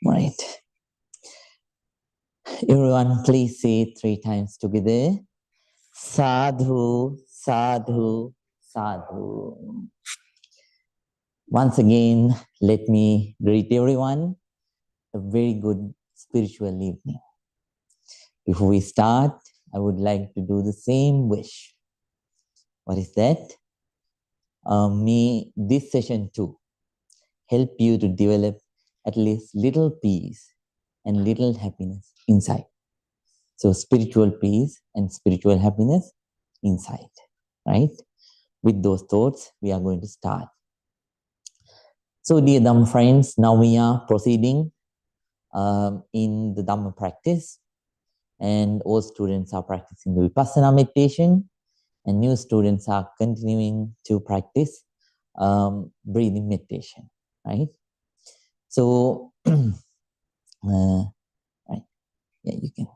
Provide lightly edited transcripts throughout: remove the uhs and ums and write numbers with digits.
Right. Everyone, please say it 3 times together. Sadhu, sadhu, sadhu. Once again, let me greet everyone a very good spiritual evening. Before we start, I would like to do the same wish. What is that? May this session too help you to develop at least little peace and little happiness inside. So spiritual peace and spiritual happiness inside, right? With those thoughts, we are going to start. So dear Dhamma friends, now we are proceeding in the Dhamma practice, and all students are practicing the Vipassana meditation, and new students are continuing to practice breathing meditation, right? So, right, yeah, you can.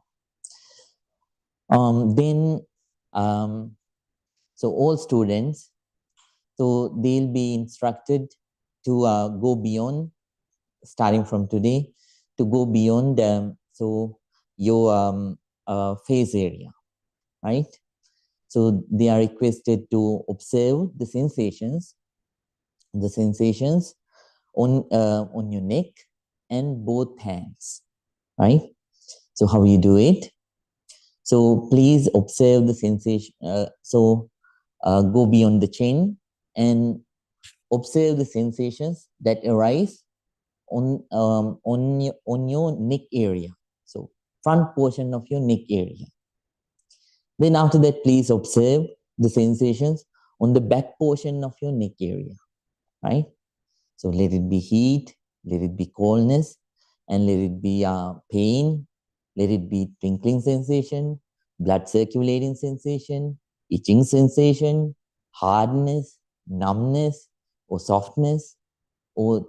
So all students, so they'll be instructed to go beyond, starting from today, to go beyond your face area, right? So they are requested to observe the sensations on your neck and both hands, right? So how you do it? So please observe the sensation. Go beyond the chin and observe the sensations that arise on your neck area. So front portion of your neck area. Then after that, please observe the sensations on the back portion of your neck area, right? So let it be heat, let it be coldness, and let it be pain, let it be tingling sensation, blood circulating sensation, itching sensation, hardness, numbness, or softness, or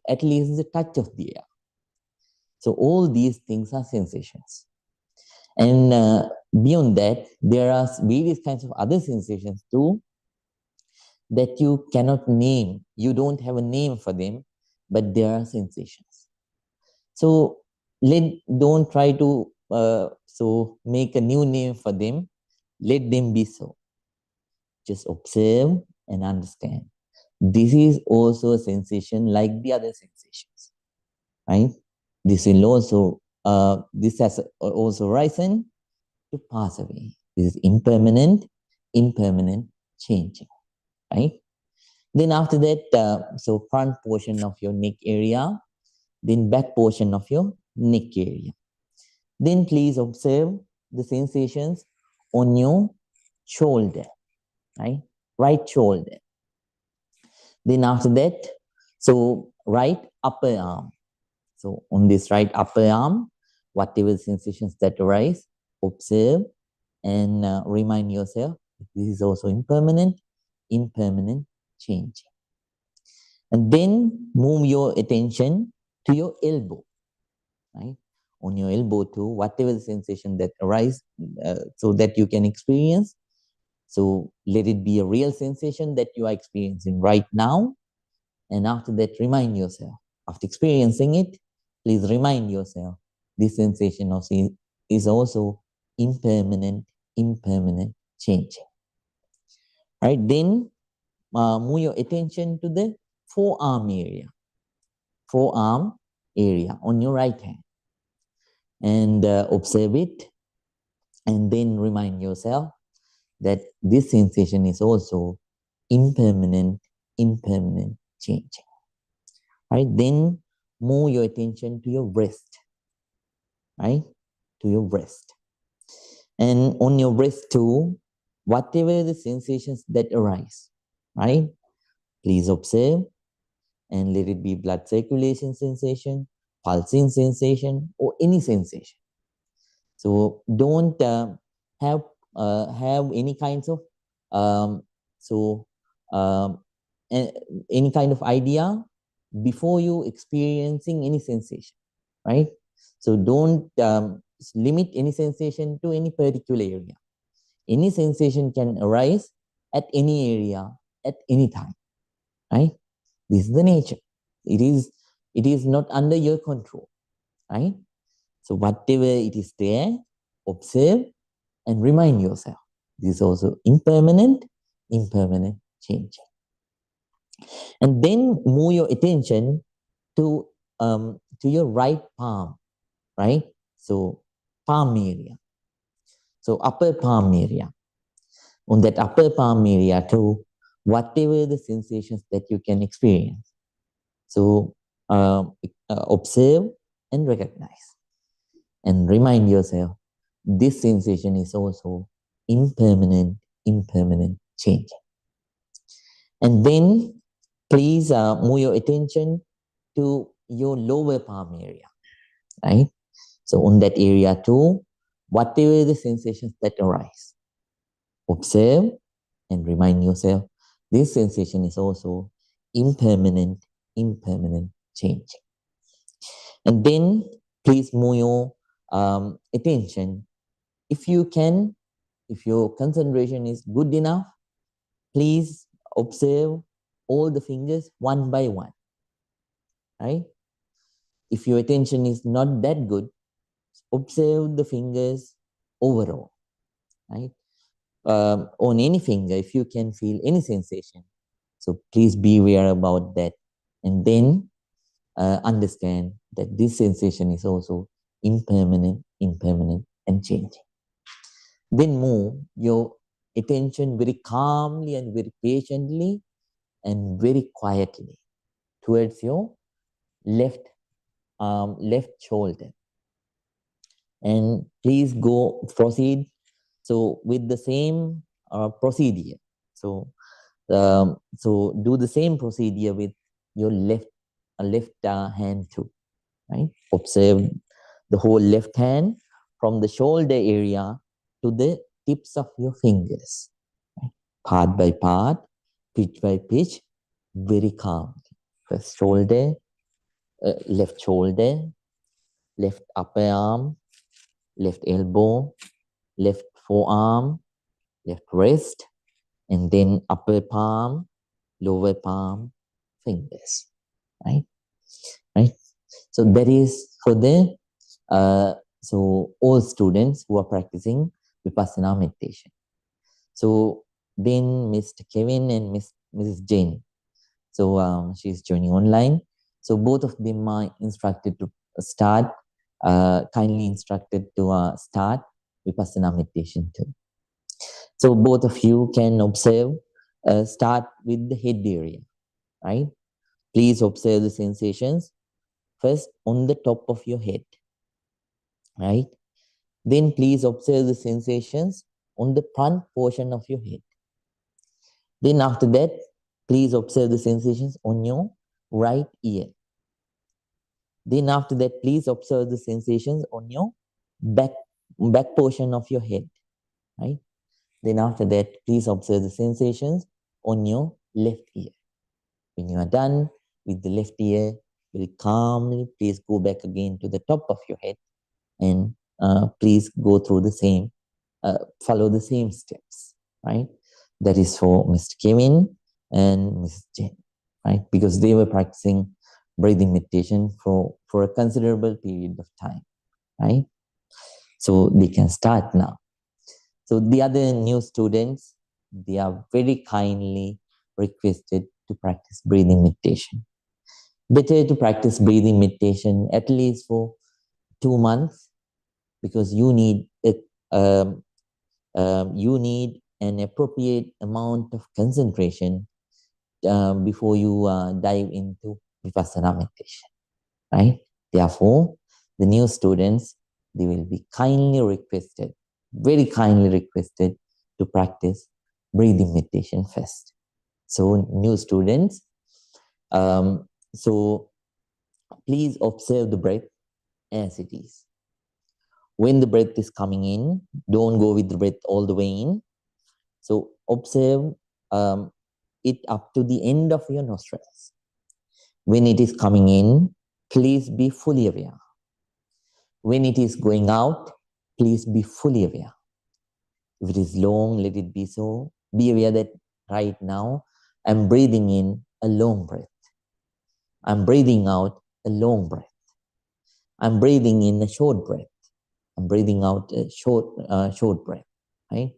at least the touch of the air. So all these things are sensations. And beyond that, there are various kinds of other sensations too that you cannot name. You don't have a name for them, but there are sensations. So don't try to make a new name for them. Let them be so. Just observe and understand. This is also a sensation like the other sensations, right? This has also risen to pass away. This is impermanent, changing, right? Then after that, so front portion of your neck area, then back portion of your neck area. Then please observe the sensations on your shoulder, right? Right shoulder. Then after that, so right upper arm. So on this right upper arm, whatever sensations that arise, observe and remind yourself this is also impermanent, changing. And then move your attention to your elbow, right? On your elbow too, whatever the sensation that arise, so that you can experience. So let it be a real sensation that you are experiencing right now. And after that, remind yourself. After experiencing it, please remind yourself this sensation is also impermanent, changing. Right? Then move your attention to the forearm area on your right hand, and observe it, and then remind yourself that this sensation is also impermanent, changing. Right? Then move your attention to your breast, right? To your breast. And on your breast too, whatever the sensations that arise, right? Please observe and let it be blood circulation sensation, pulsing sensation, or any sensation. So don't have any kinds of any kind of idea before you experiencing any sensation, right? So don't limit any sensation to any particular area. Any sensation can arise at any area at any time, right? This is the nature. It is not under your control. right? So whatever it is there, observe and remind yourself. This is also impermanent, changing. And then move your attention to your right palm, right? So palm area. So upper palm area. On that upper palm area too, whatever the sensations that you can experience. So observe and recognize. And remind yourself, this sensation is also impermanent, changing. And then please move your attention to your lower palm area, right? So on that area too, whatever the sensations that arise, observe and remind yourself, this sensation is also impermanent, changing. And then please move your attention. If you can, if your concentration is good enough, please observe all the fingers one by one, right? If your attention is not that good, observe the fingers overall, right? On any finger, if you can feel any sensation, so please be aware about that, and then understand that this sensation is also impermanent, and changing. Then move your attention very calmly and very patiently and very quietly towards your left arm, left shoulder. And please proceed. So with the same procedure. So do the same procedure with your left hand too, right? Observe the whole left hand from the shoulder area to the tips of your fingers, right? Part by part, pitch by pitch, very calmly. First shoulder, left shoulder, left upper arm, left elbow, left forearm, left wrist, and then upper palm, lower palm, fingers, right? Right. So that is for the so all students who are practicing Vipassana meditation. So then Mr. Kevin and Mrs. Jane. So she's joining online. So both of them are instructed to start, kindly instructed to start Vipassana meditation too. So both of you can observe, start with the head area, right? Please observe the sensations first on the top of your head, right? Then please observe the sensations on the front portion of your head. Then after that, please observe the sensations on your right ear. Then after that, please observe the sensations on your back portion of your head, right? Then after that, please observe the sensations on your left ear. When you are done with the left ear, very calmly, please go back again to the top of your head and please go through the same, follow the same steps, right? That is for Mr. Kevin and Mrs. Jane, right? Because they were practicing breathing meditation for a considerable period of time, right? So they can start now. So the other new students, they are very kindly requested to practice breathing meditation. Better to practice breathing meditation at least for 2 months, because you need an appropriate amount of concentration before you dive into Vipassana meditation, right? Therefore, the new students, they will be kindly requested, very kindly requested to practice breathing meditation first. So new students, so please observe the breath as it is. When the breath is coming in, don't go with the breath all the way in. So observe it up to the end of your nostrils. When it is coming in, please be fully aware. When it is going out, please be fully aware. If it is long, let it be so. Be aware that right now, I'm breathing in a long breath. I'm breathing out a long breath. I'm breathing in a short breath. I'm breathing out a short breath, right?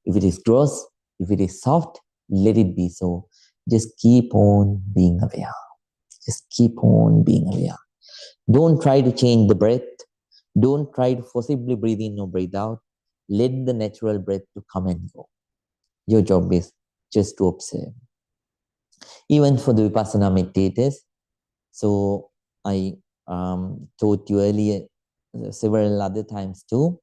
If it is gross, if it is soft, let it be so. Just keep on being aware. Just keep on being aware. Don't try to change the breath. Don't try to forcibly breathe in or breathe out. Let the natural breath to come and go. Your job is just to observe. Even for the Vipassana meditators, so I taught you earlier several other times too.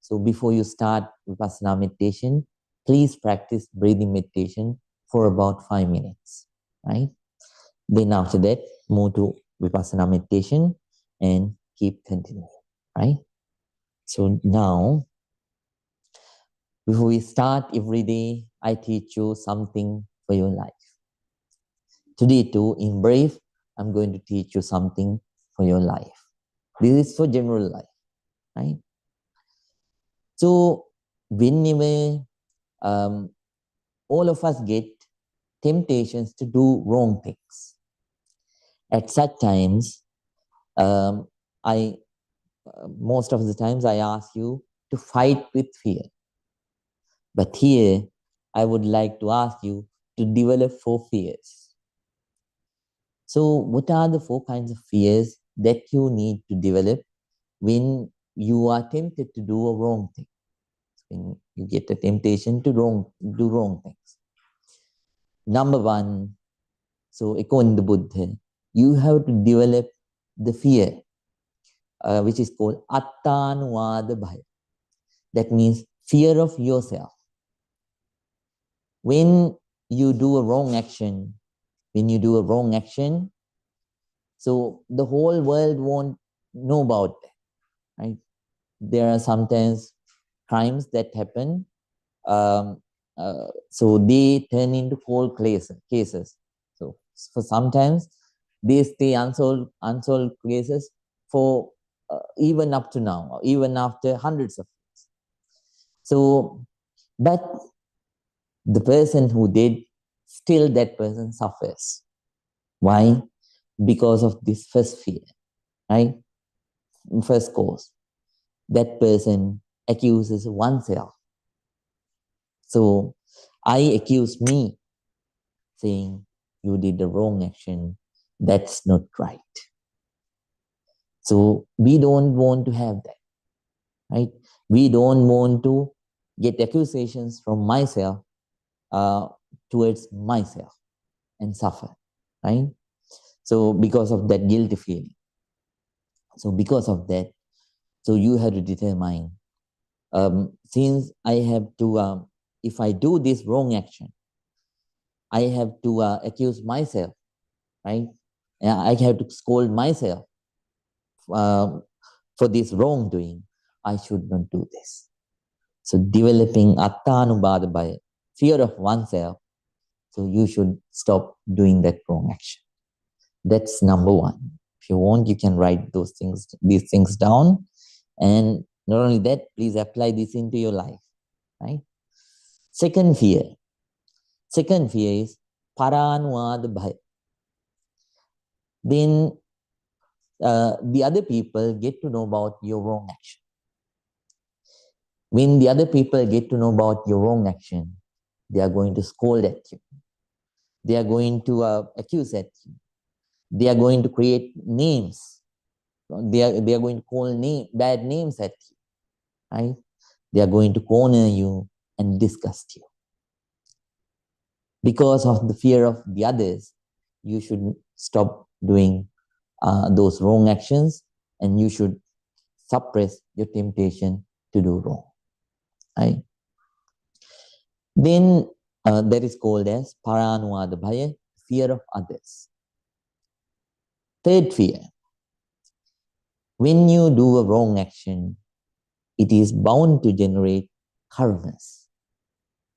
So before you start Vipassana meditation, please practice breathing meditation for about 5 minutes, right? Then after that, move to Vipassana meditation and keep continuing, right? So now, before we start every day, I teach you something for your life. Today too, in brief, I'm going to teach you something for your life. This is for general life, right? So whenever all of us get temptations to do wrong things, at such times, I most of the times I ask you to fight with fear. But here, I would like to ask you to develop 4 fears. So what are the 4 kinds of fears that you need to develop when you are tempted to do a wrong thing? When you get a temptation to do wrong things. Number 1, so according to Buddha, you have to develop the fear, which is called Attanuvada Bhaya. That means fear of yourself. When you do a wrong action, so the whole world won't know about that, right? There are sometimes crimes that happen, so they turn into cold cases. So for sometimes they stay unsolved cases for even up to now, or even after hundreds of years. So, but the person who did, still that person suffers. Why? Because of this first fear, right? First cause. That person accuses oneself. So I accuse me, saying, you did the wrong action. That's not right. So we don't want to have that, right? We don't want to get accusations from myself towards myself and suffer, right? So because of that guilty feeling. So because of that, so you have to determine, since I have to, if I do this wrong action, I have to accuse myself, right? I have to scold myself for this wrongdoing. I should not do this. So developing attanubhada by fear of oneself, so you should stop doing that wrong action. That's number 1. If you want, you can write these things down. And not only that, please apply this into your life, right? Second fear is paranwada bhaya. Then the other people get to know about your wrong action. When the other people get to know about your wrong action, they are going to scold at you. They are going to accuse at you. They are going to create names. They are going to call bad names at you, right? They are going to corner you and disgust you. Because of the fear of the others, you should stop doing those wrong actions, and you should suppress your temptation to do wrong, right? Then that is called as paranwada bhaya, fear of others. Third fear, when you do a wrong action, it is bound to generate karmas.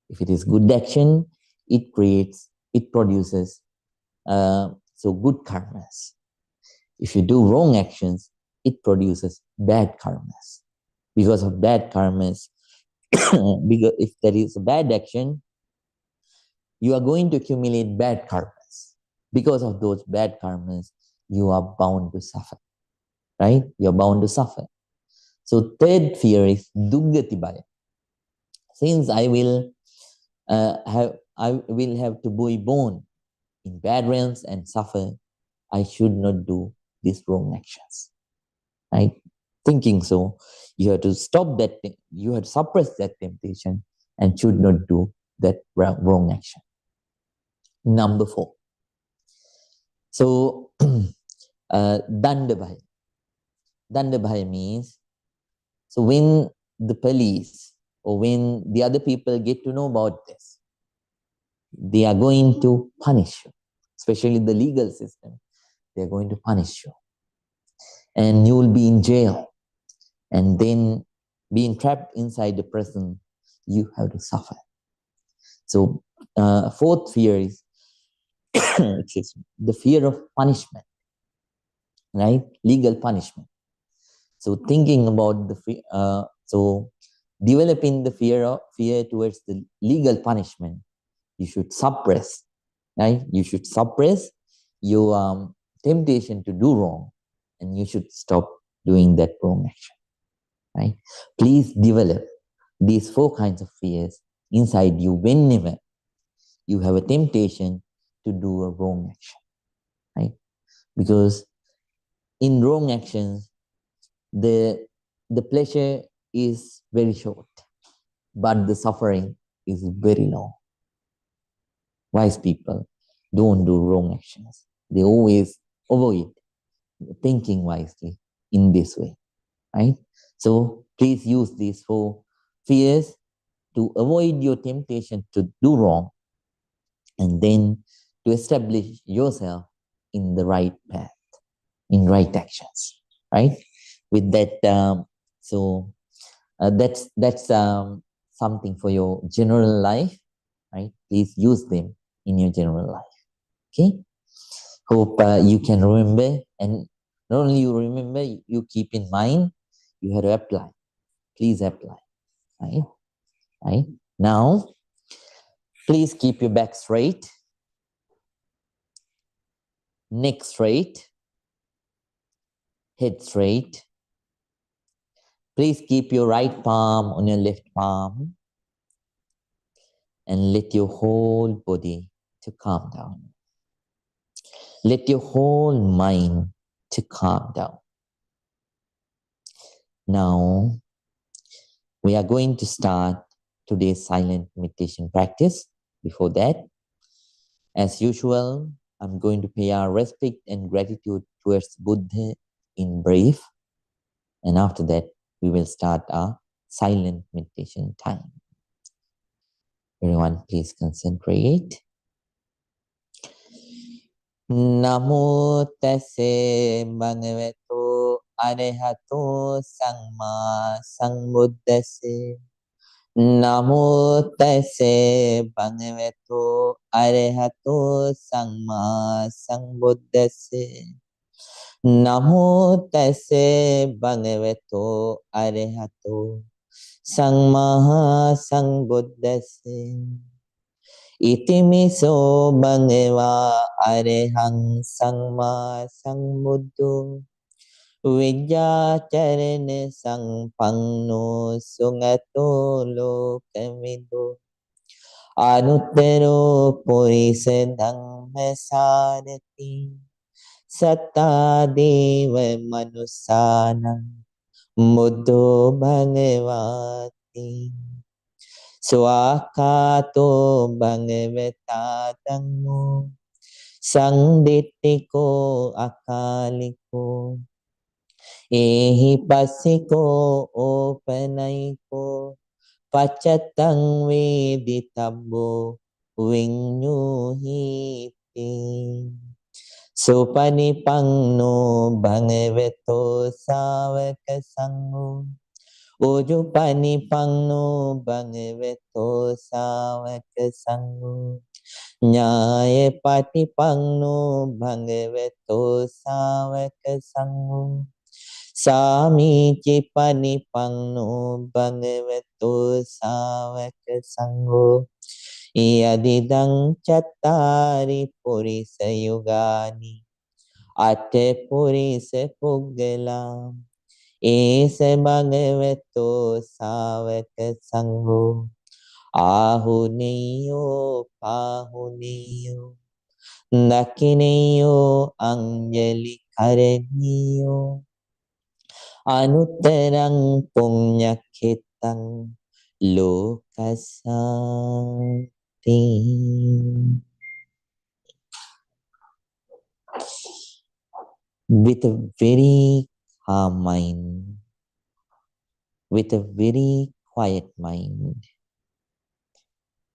If it is good action, it produces so good karmas. If you do wrong actions, it produces bad karmas. Because of bad karmas, because if there is a bad action, you are going to accumulate bad karmas. Because of those bad karmas, you are bound to suffer. right? You're bound to suffer. So third fear is duggati bhaya. Since I will have to be born in bad realms and suffer, I should not do these wrong actions, right? Thinking so, you have to stop that, you have to suppress that temptation and should not do that wrong action. Number 4. So, Dandabhaya. Dandabhaya means, so when the police or when the other people get to know about this, they are going to punish you, especially the legal system. They are going to punish you. And you will be in jail. And then being trapped inside the prison, you have to suffer. So, fourth fear is the fear of punishment, right? Legal punishment. So thinking about so developing the fear towards the legal punishment, you should suppress, right? You should suppress your temptation to do wrong, and you should stop doing that wrong action, right? Please develop these 4 kinds of fears inside you whenever you have a temptation to do a wrong action, right? Because in wrong actions, the pleasure is very short, but the suffering is very long. Wise people don't do wrong actions. They always avoid thinking wisely in this way, right? So please use these 4 fears to avoid your temptation to do wrong, and then to establish yourself in the right path, in right actions, right? With that, that's something for your general life, right? Please use them in your general life. Okay. Hope you can remember, and not only you remember, you keep in mind. You have to apply. Please apply. Right. Right. Now, please keep your back straight, neck straight, head straight. Please keep your right palm on your left palm, and let your whole body to calm down. Let your whole mind to calm down. Now, we are going to start today's silent meditation practice. Before that, as usual, I'm going to pay our respect and gratitude towards Buddha in brief. And after that, we will start our silent meditation time. Everyone, please concentrate. Namo tase bhagavato arahato samma sambuddhase. Namo tase bhagavato arahato samma sambuddhase. Namo tase bhagavato arahato samma sambuddhase. Itimiso bhagava arahang samma sambuddho Vijjācarana sampanno sugato lokamido Anuttaro purisa dhamma sarati Satta deva manusānam Buddho bhagavati Swakato bhagavata dhammo Sangdittiko akaliko Ehi passiko opanaiko Pachatang veditabbo vinyuhiti Supanipanno bhagavato savaka sangho Ujupanipanno bhagavato savaka sangho Nyaya patipanno bhagavato savaka sangho Sami panipanno bhagavato savaka sangho Yadidang chattari purisa yugani අටපුරිස පුග්ගලා ඒස භගවතෝ සාවක සංඝෝ ආහුනේයෝ පාහුනේයෝ දකිනේයෝ අංජලි කරණීයෝ අනුත්තරං පුඤ්ඤක්ඛෙත්තං ලෝකසාති. With a very calm mind, with a very quiet mind,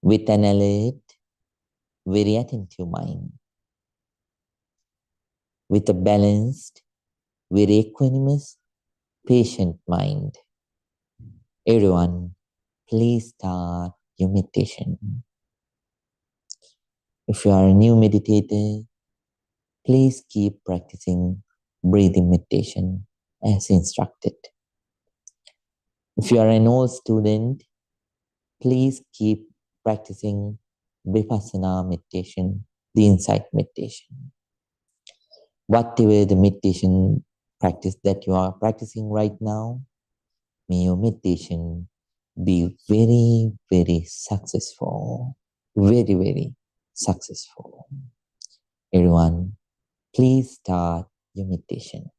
with an alert, very attentive mind, with a balanced, very equanimous, patient mind. Everyone, please start your meditation. If you are a new meditator, please keep practicing breathing meditation as instructed. If you are an old student, please keep practicing Vipassana meditation, the insight meditation. Whatever the meditation practice that you are practicing right now, may your meditation be very, very successful. Very, very successful. Everyone, please start your meditation.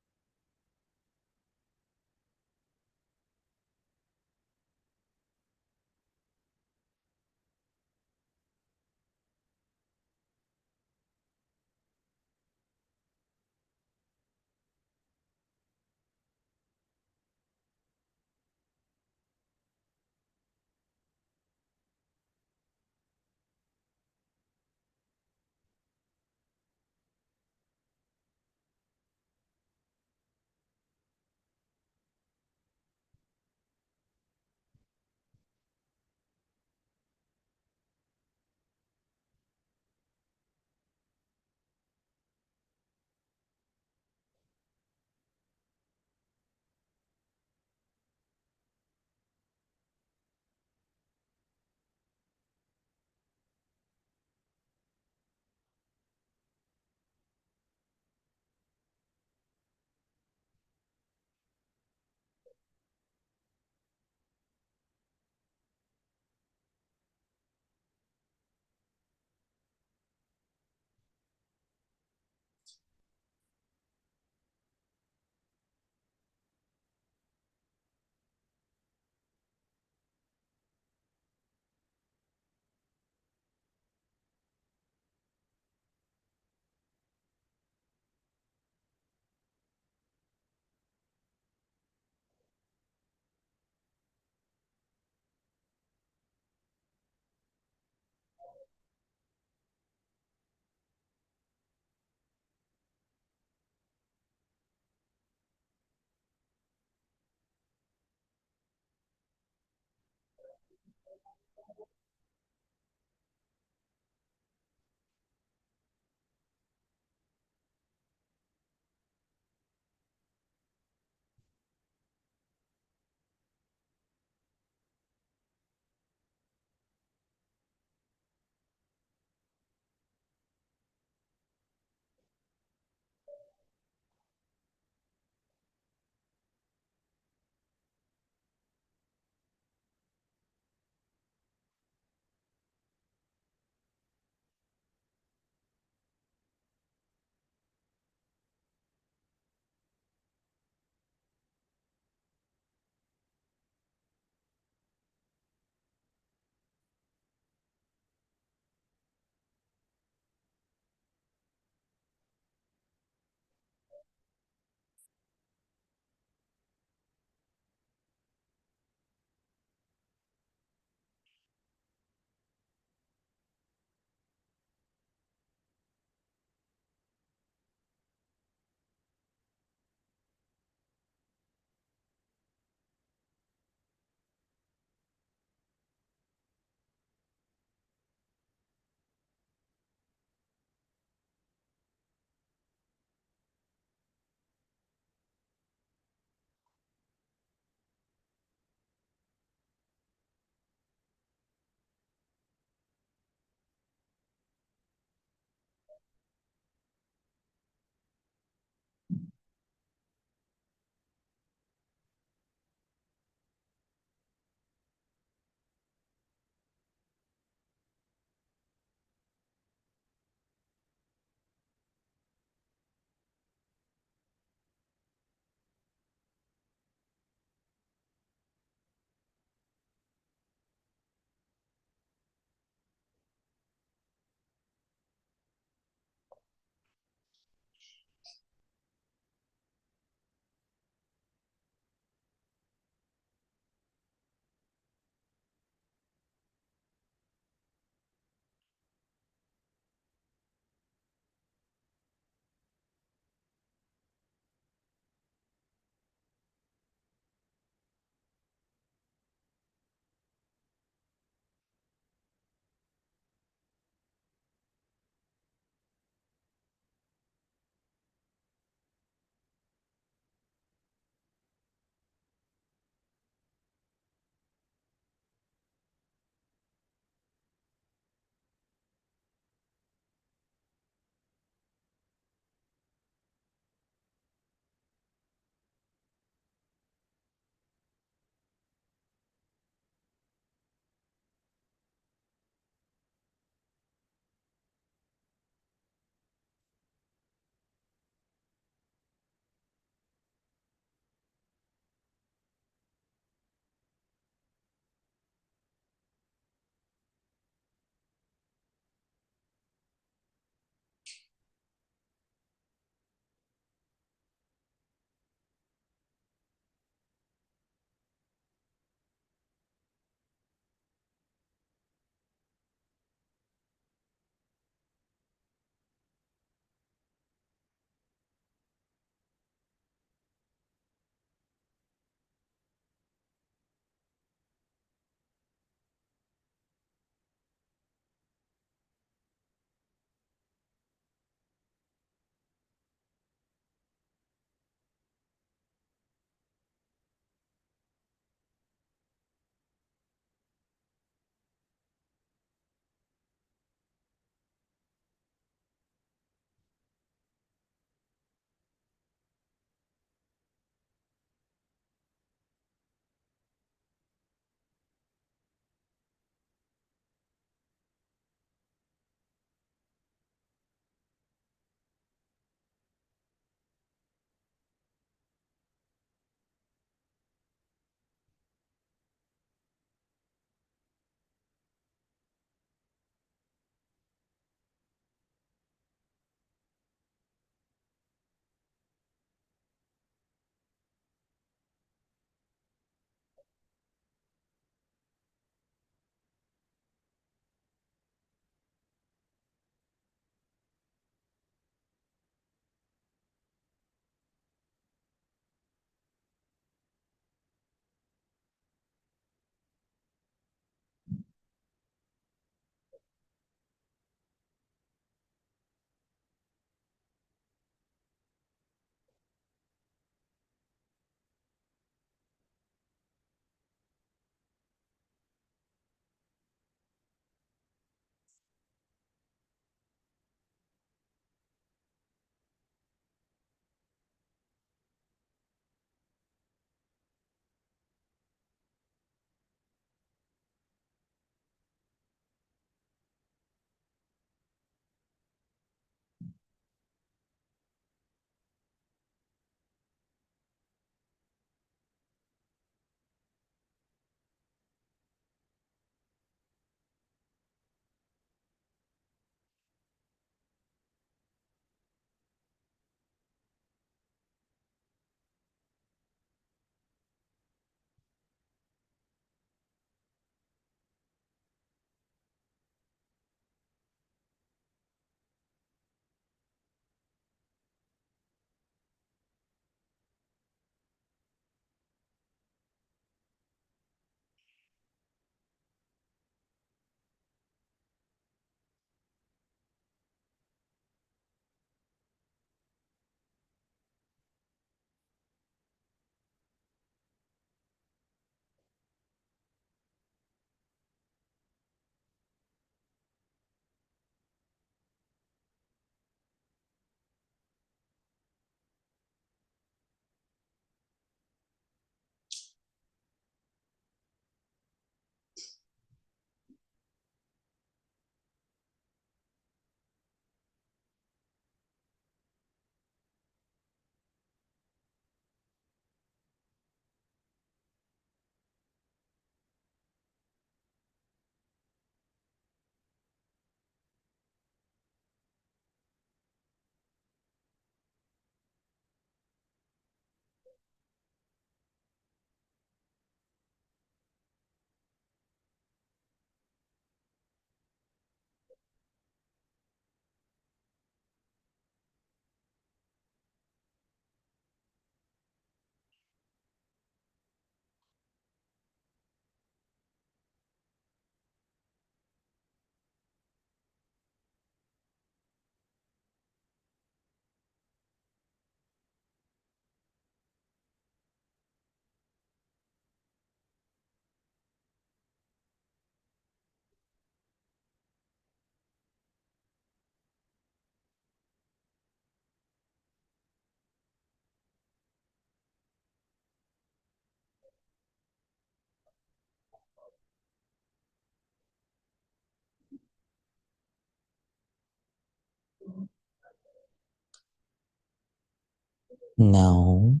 Now,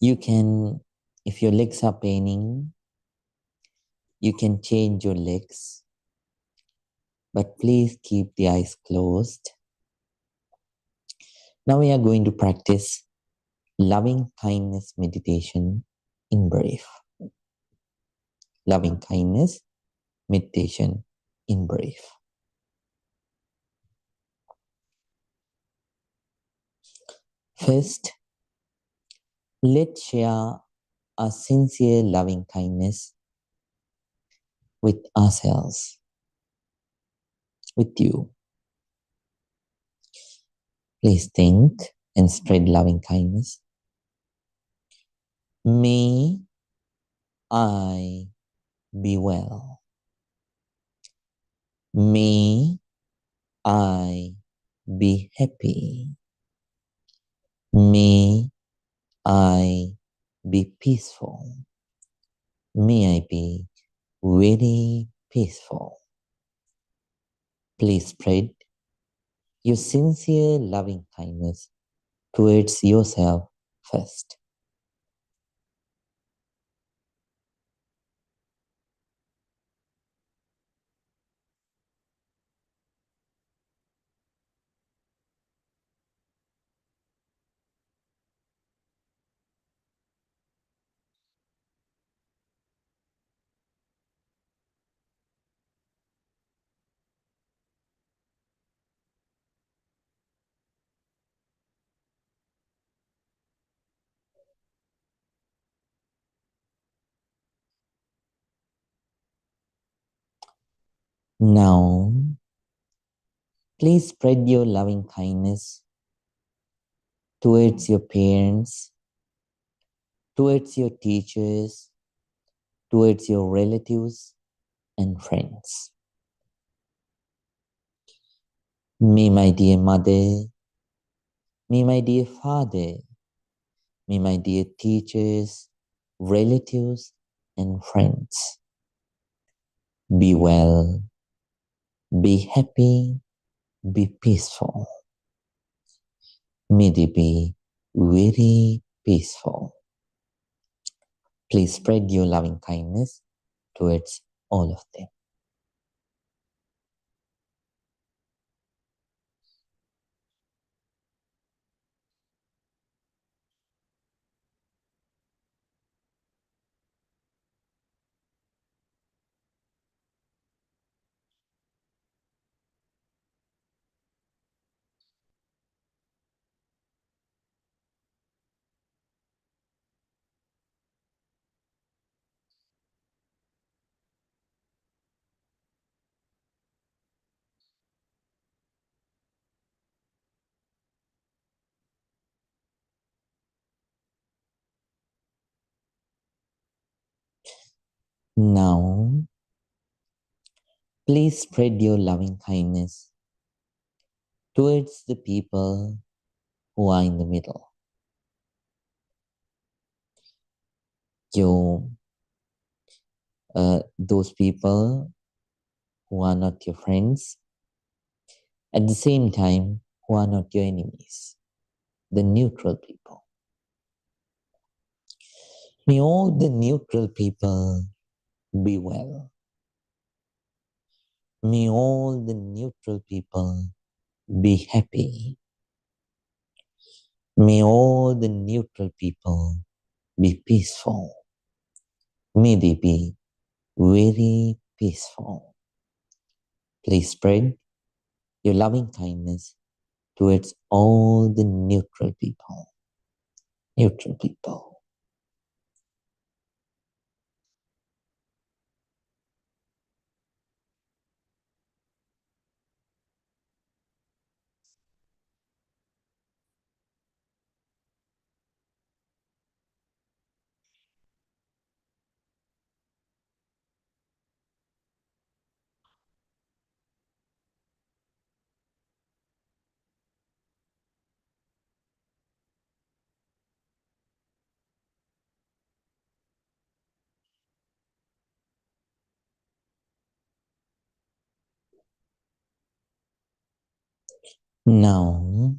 you can, if your legs are paining, you can change your legs, but please keep the eyes closed. Now we are going to practice loving kindness meditation in brief. Loving kindness meditation in brief. First, let's share a sincere loving kindness with ourselves, with you. Please think and spread loving kindness. May I be well. May I be happy. May I be peaceful. May I be very peaceful. Please spread your sincere loving kindness towards yourself first. Now, please spread your loving kindness towards your parents, towards your teachers, towards your relatives and friends. May my dear mother, may my dear father, may my dear teachers, relatives and friends be well, be happy, be peaceful. May they be very peaceful. Please spread your loving kindness towards all of them. Now, please spread your loving kindness towards the people who are in the middle. Those people who are not your friends, at the same time, who are not your enemies, the neutral people. May all the neutral people be well. May all the neutral people be happy. May all the neutral people be peaceful. May they be very peaceful. Please spread your loving kindness towards all the neutral people. Neutral people. Now,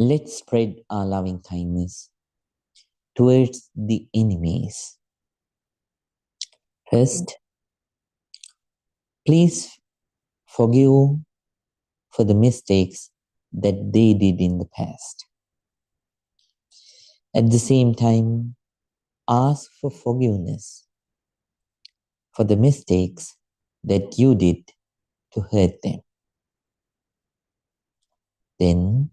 Let's spread our loving kindness towards the enemies. First, please forgive for the mistakes that they did in the past. At the same time, ask for forgiveness for the mistakes that you did to hurt them. Then,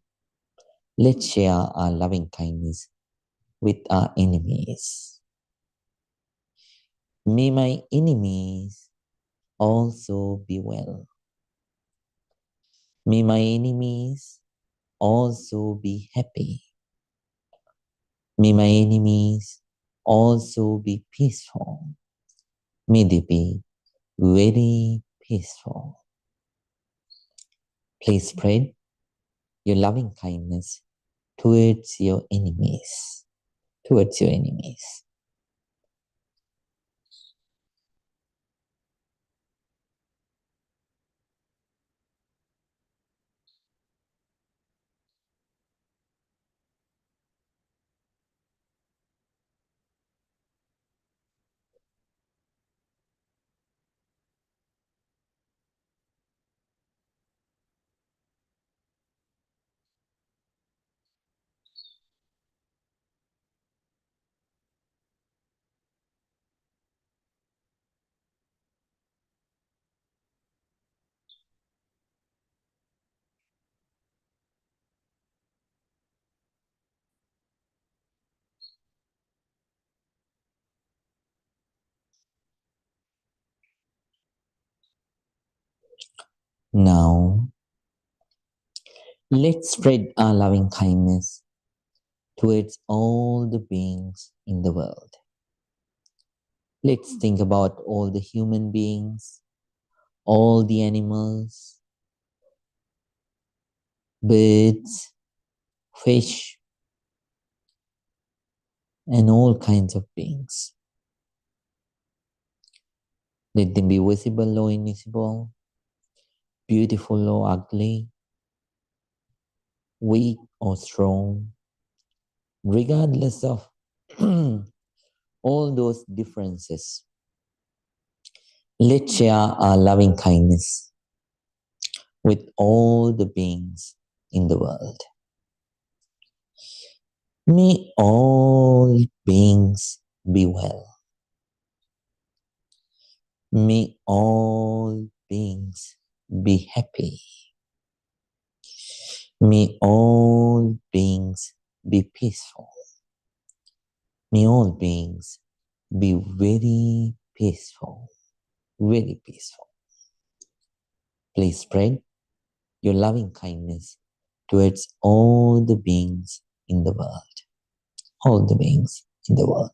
let's share our loving kindness with our enemies. May my enemies also be well. May my enemies also be happy. May my enemies also be peaceful. May they be very peaceful. Please spread your loving kindness towards your enemies. Towards your enemies. Now, let's spread our loving kindness towards all the beings in the world. Let's think about all the human beings, all the animals, birds, fish, and all kinds of beings. Let them be visible or invisible, beautiful or ugly, weak or strong, regardless of all those differences. Let's share our loving kindness with all the beings in the world. May all beings be well. May all beings be happy. May all beings be peaceful. May all beings be very peaceful. Very peaceful. Please spread your loving kindness towards all the beings in the world. All the beings in the world.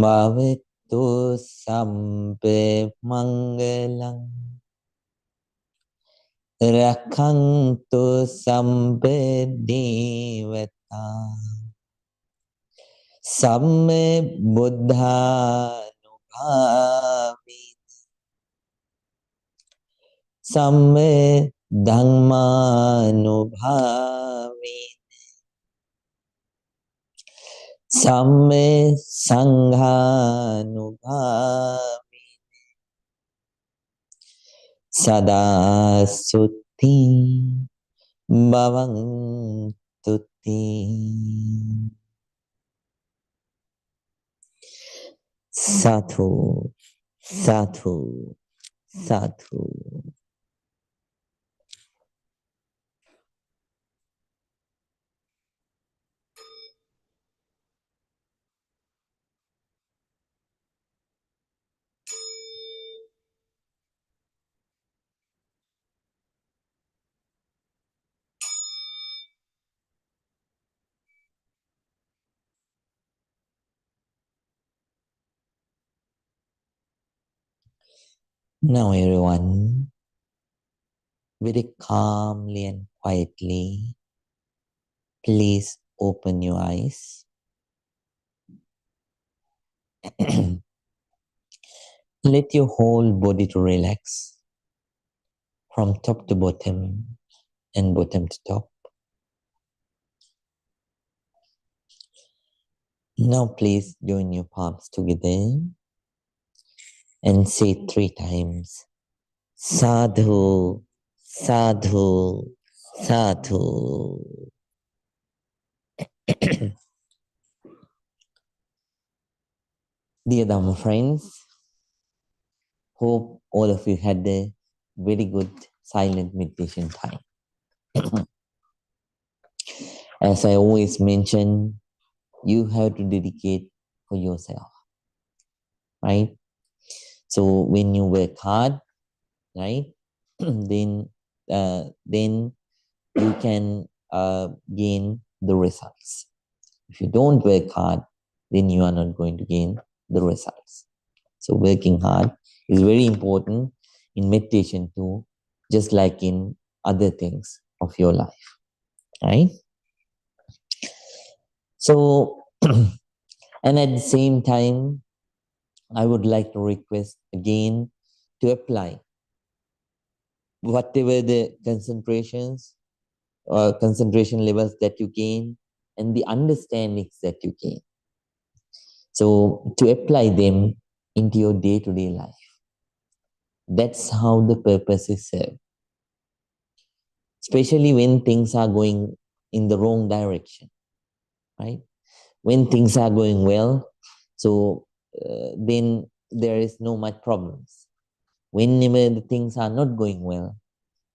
Bhavettu sabbe mangalang rakhantu sabbe devata samme buddhanubhavi samme dhammanubhavi samme sanghanubhavi sada sutti bhavantuti. Sadhu, sadhu, sadhu. Now everyone, very calmly and quietly, please open your eyes. Let your whole body to relax from top to bottom and bottom to top. Now please join your palms together and say 3 times, Sadhu, Sadhu, Sadhu. Dear Dhamma friends, hope all of you had a very good silent meditation time. As I always mention, you have to dedicate for yourself, right? So when you work hard, right, then you can gain the results. If you don't work hard, then you are not going to gain the results. So working hard is very important in meditation too, just like in other things of your life, right? So, and at the same time, I would like to request again to apply whatever the concentrations or concentration levels that you gain and the understandings that you gain. So to apply them into your day-to-day life. That's how the purpose is served. Especially when things are going in the wrong direction, right? When things are going well, so then there is no much problems. Whenever the things are not going well,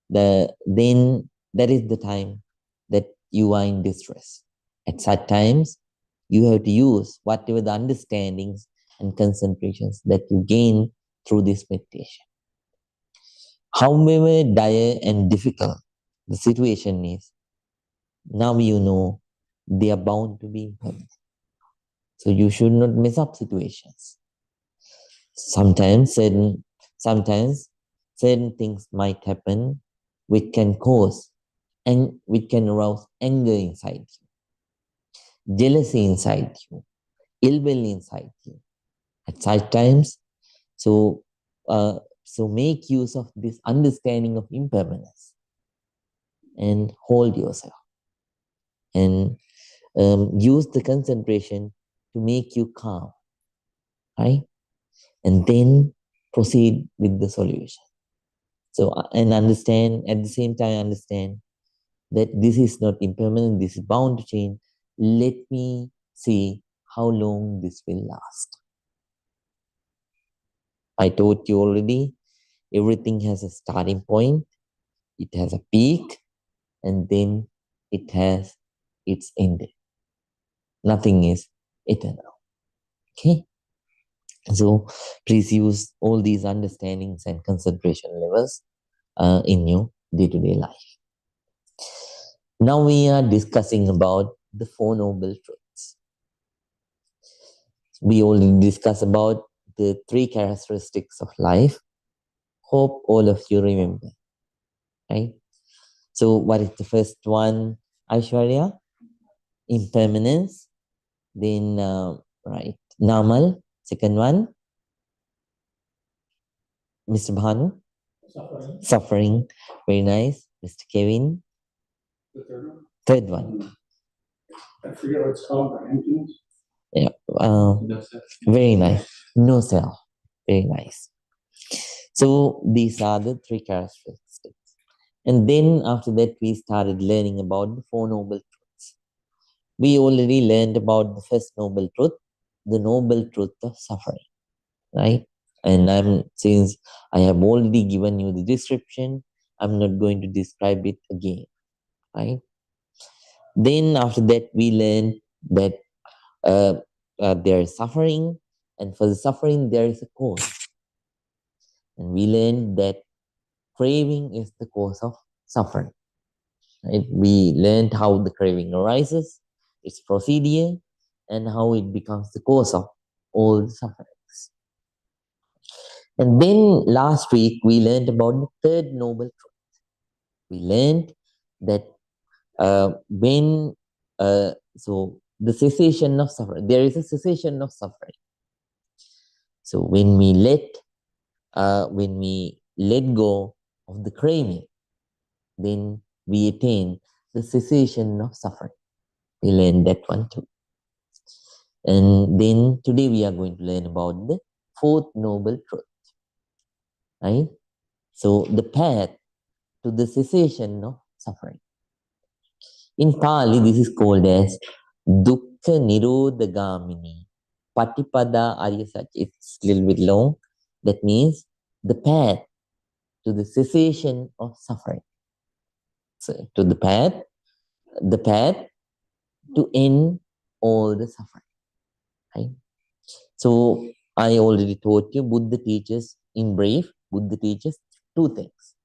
then that is the time that you are in distress. At such times, you have to use whatever the understandings and concentrations that you gain through this meditation. However dire and difficult the situation is, now you know they are bound to be impermanent. So you should not mess up situations. Sometimes certain things might happen which can cause and which can arouse anger inside you, jealousy inside you, ill will inside you. At such times, so so make use of this understanding of impermanence and hold yourself and use the concentration to make you calm, right? And then proceed with the solution. So, and understand, at the same time, understand that this is not impermanent, this is bound to change. Let me see how long this will last. I told you already, everything has a starting point, it has a peak, and then it has its end. Nothing is eternal. Okay? So please use all these understandings and concentration levels in your day-to-day life. Now we are discussing about the Four Noble Truths. We already discussed about the 3 characteristics of life. Hope all of you remember, right? So what is the first one, Aishwarya? Impermanence. Then, right, Namal. Second one, Mr. Bhanu? Suffering. Suffering. Very nice. Mr. Kevin? The third one. Third one. I forget what it's called, but emptiness. Yeah. Very nice. No self. Very nice. So these are the 3 characteristics. And then after that, we started learning about the 4 noble truths. We already learned about the first noble truth, the noble truth of suffering, right? And since I have already given you the description, I'm not going to describe it again, right? Then after that, we learned that there is suffering, and for the suffering, there is a cause. And we learned that craving is the cause of suffering. Right? We learned how the craving arises, its procedure, and how it becomes the cause of all the sufferings. And then last week we learned about the third noble truth. We learned that when so the cessation of suffering, there is a cessation of suffering. So when we let go of the craving, then we attain the cessation of suffering. We learn that one too. And then today we are going to learn about the fourth noble truth, right? So the path to the cessation of suffering. In Pali, this is called as Dukkha Nirodhagamini Patipada Arya Satya. It's a little bit long. That means the path to the cessation of suffering. So to the path to end all the suffering. Right? So I already told you, Buddha teaches, in brief, Buddha teaches two things.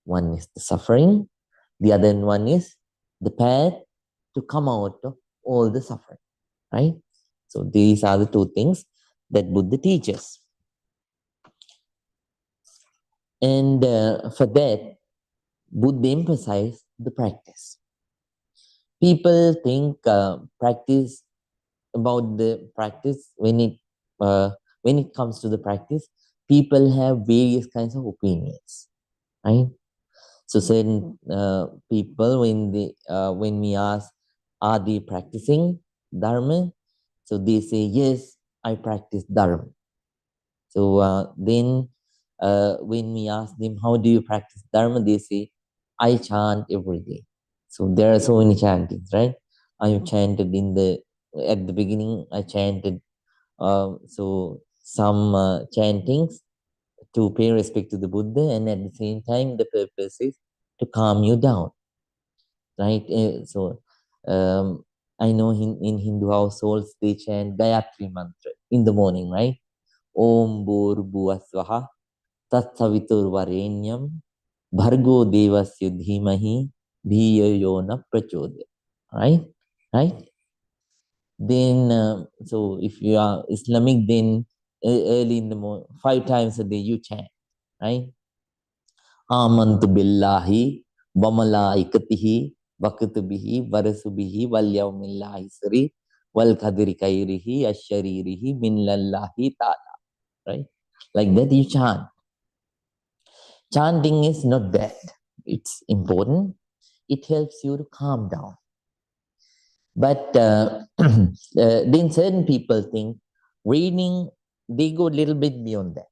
One is the suffering, the other one is the path to come out of all the suffering. Right? So these are the two things that Buddha teaches. And for that, Buddha emphasized the practice. People think practice about the practice when it comes to the practice, people have various kinds of opinions, right? So certain people, when we ask, are they practicing dharma? So they say, yes, I practice dharma. So then when we ask them, how do you practice dharma? They say, I chant every day. So there are so many chantings, right? I chanted at the beginning, I chanted so some chantings to pay respect to the Buddha, and at the same time, the purpose is to calm you down, right? So I know in Hindu households they chant Gayatri mantra in the morning, right? Om Bhur Bhuvasvaha Tat Savitur Varenyam Bhargo Devasya Dhimahi Dhiyo Yona Prachodaya. Right? Right? Then, so if you are Islamic, then early in the morning, 5 times a day you chant, right? Amantu billahi, wamalaikatihi, vakatubihi, varasubihi, walyawmillahi sari, wal kadiri kairihi, asharirihi, minlallahi ta'ala, right? Like that you chant. Chanting is not bad. It's important. It helps you to calm down. But then certain people think reading, they go a little bit beyond that.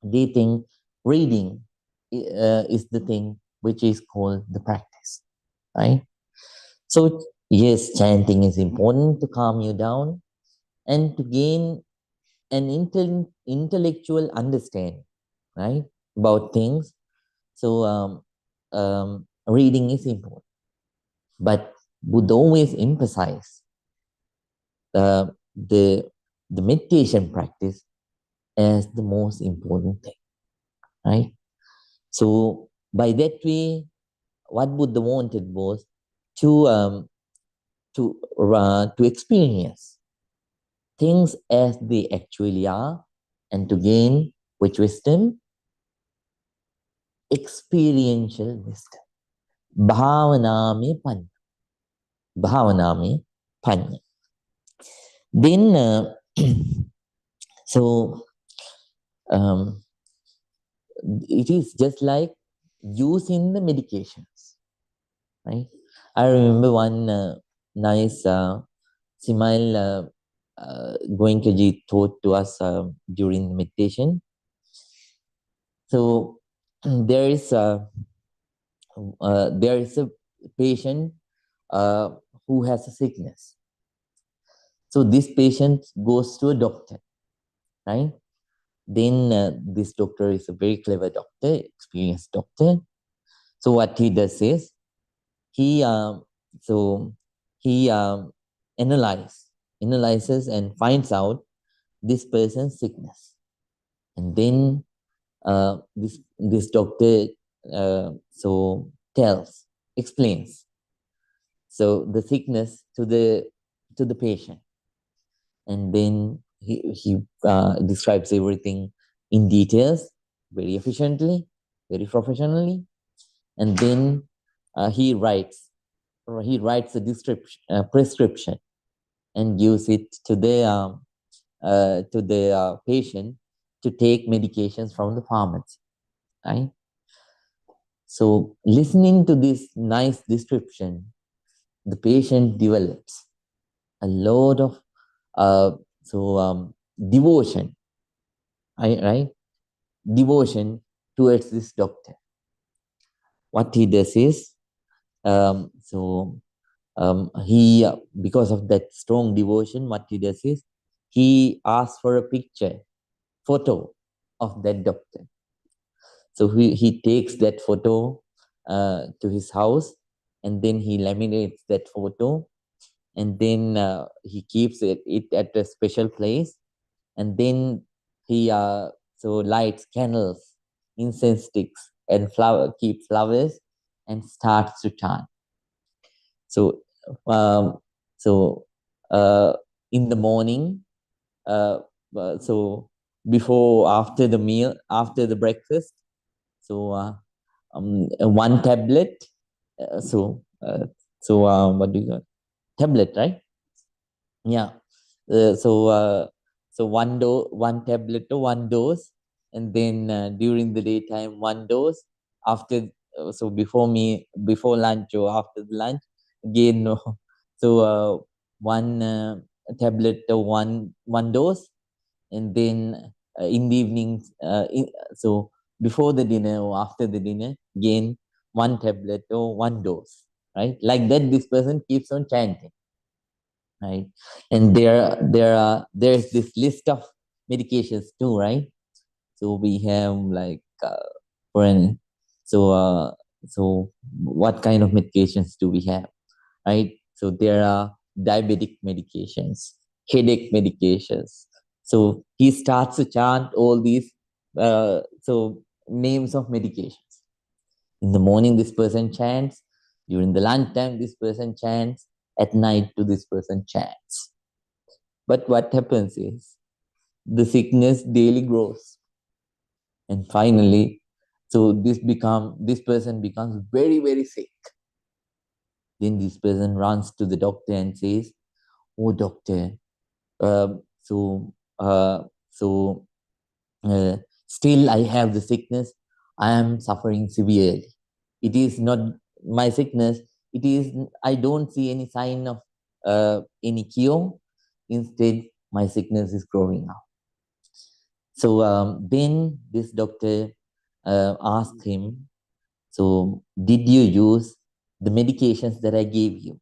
They think reading is the thing which is called the practice, right? So, yes, chanting is important to calm you down and to gain an intellectual understanding, right, about things. So, reading is important. But Buddha always emphasize uh, the the meditation practice as the most important thing, right? So by that way, what Buddha wanted was to to experience things as they actually are, and to gain which wisdom, experiential wisdom. Bhavanami panya. Bhavanami panya. Then so um, it is just like using the medications, right? I remember one nice Simail Goenkaji taught to us during meditation. So there is a patient who has a sickness. So this patient goes to a doctor, right? Then this doctor is a very clever doctor, experienced doctor. So what he does is he so he analyzes and finds out this person's sickness, and then this doctor tells, explains so the sickness to the patient, and then he describes everything in details, very efficiently, very professionally, and then he writes a description, prescription, and gives it to the patient to take medications from the pharmacy, right? So listening to this nice description, the patient develops a lot of devotion, right? Devotion towards this doctor. What he does is, he, because of that strong devotion, what he does is, he asks for a photo of that doctor. So he takes that photo to his house, and then he laminates that photo, and then he keeps it at a special place, and then he lights candles, incense sticks, and keep flowers, and starts to chant. So um, so in the morning, uh, so after the meal, after the breakfast, so one tablet, what do you call tablet, right? Yeah. One tablet to one dose, and then during the daytime one dose. After before lunch or after the lunch again, no. So one tablet to one dose, and then in the evening, so before the dinner or after the dinner, again one tablet or one dose, right? Like that, this person keeps on chanting, right? And there's this list of medications too, right? So we have like for an so so what kind of medications do we have, right? So there are diabetic medications, headache medications. So he starts to chant all these names of medications. In the morning, this person chants. During the lunchtime, this person chants. At night, to this person chants. But what happens is the sickness daily grows, and finally, so this person becomes very, very sick. Then this person runs to the doctor and says, "Oh, doctor, um, so uh, so uh, still I have the sickness. I am suffering severely. It is not my sickness. It is I don't see any sign of any cure. Instead, my sickness is growing up." So then this doctor asked him, "So did you use the medications that I gave you?"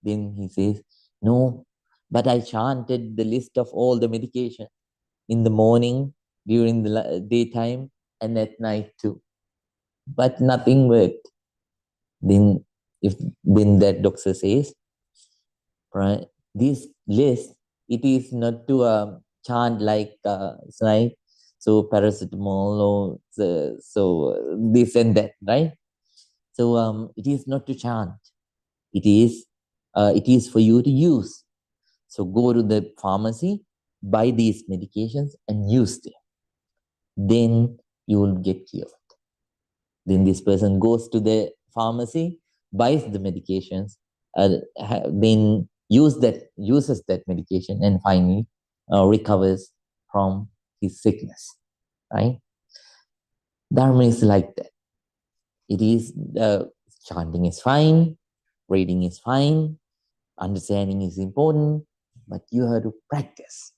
Then he says, "No, but I chanted the list of all the medication in the morning, during the daytime, and at night too. But nothing worked." Then, then that doctor says, right, this list, it is not to chant like right, so paracetamol or this and that, right? So it is not to chant. It is for you to use. So go to the pharmacy, buy these medications, and use them. Then you will get cured. Then this person goes to the pharmacy, buys the medications, then uses that medication, and finally recovers from his sickness. Right? Dharma is like that. It is chanting is fine, reading is fine, understanding is important, but you have to practice.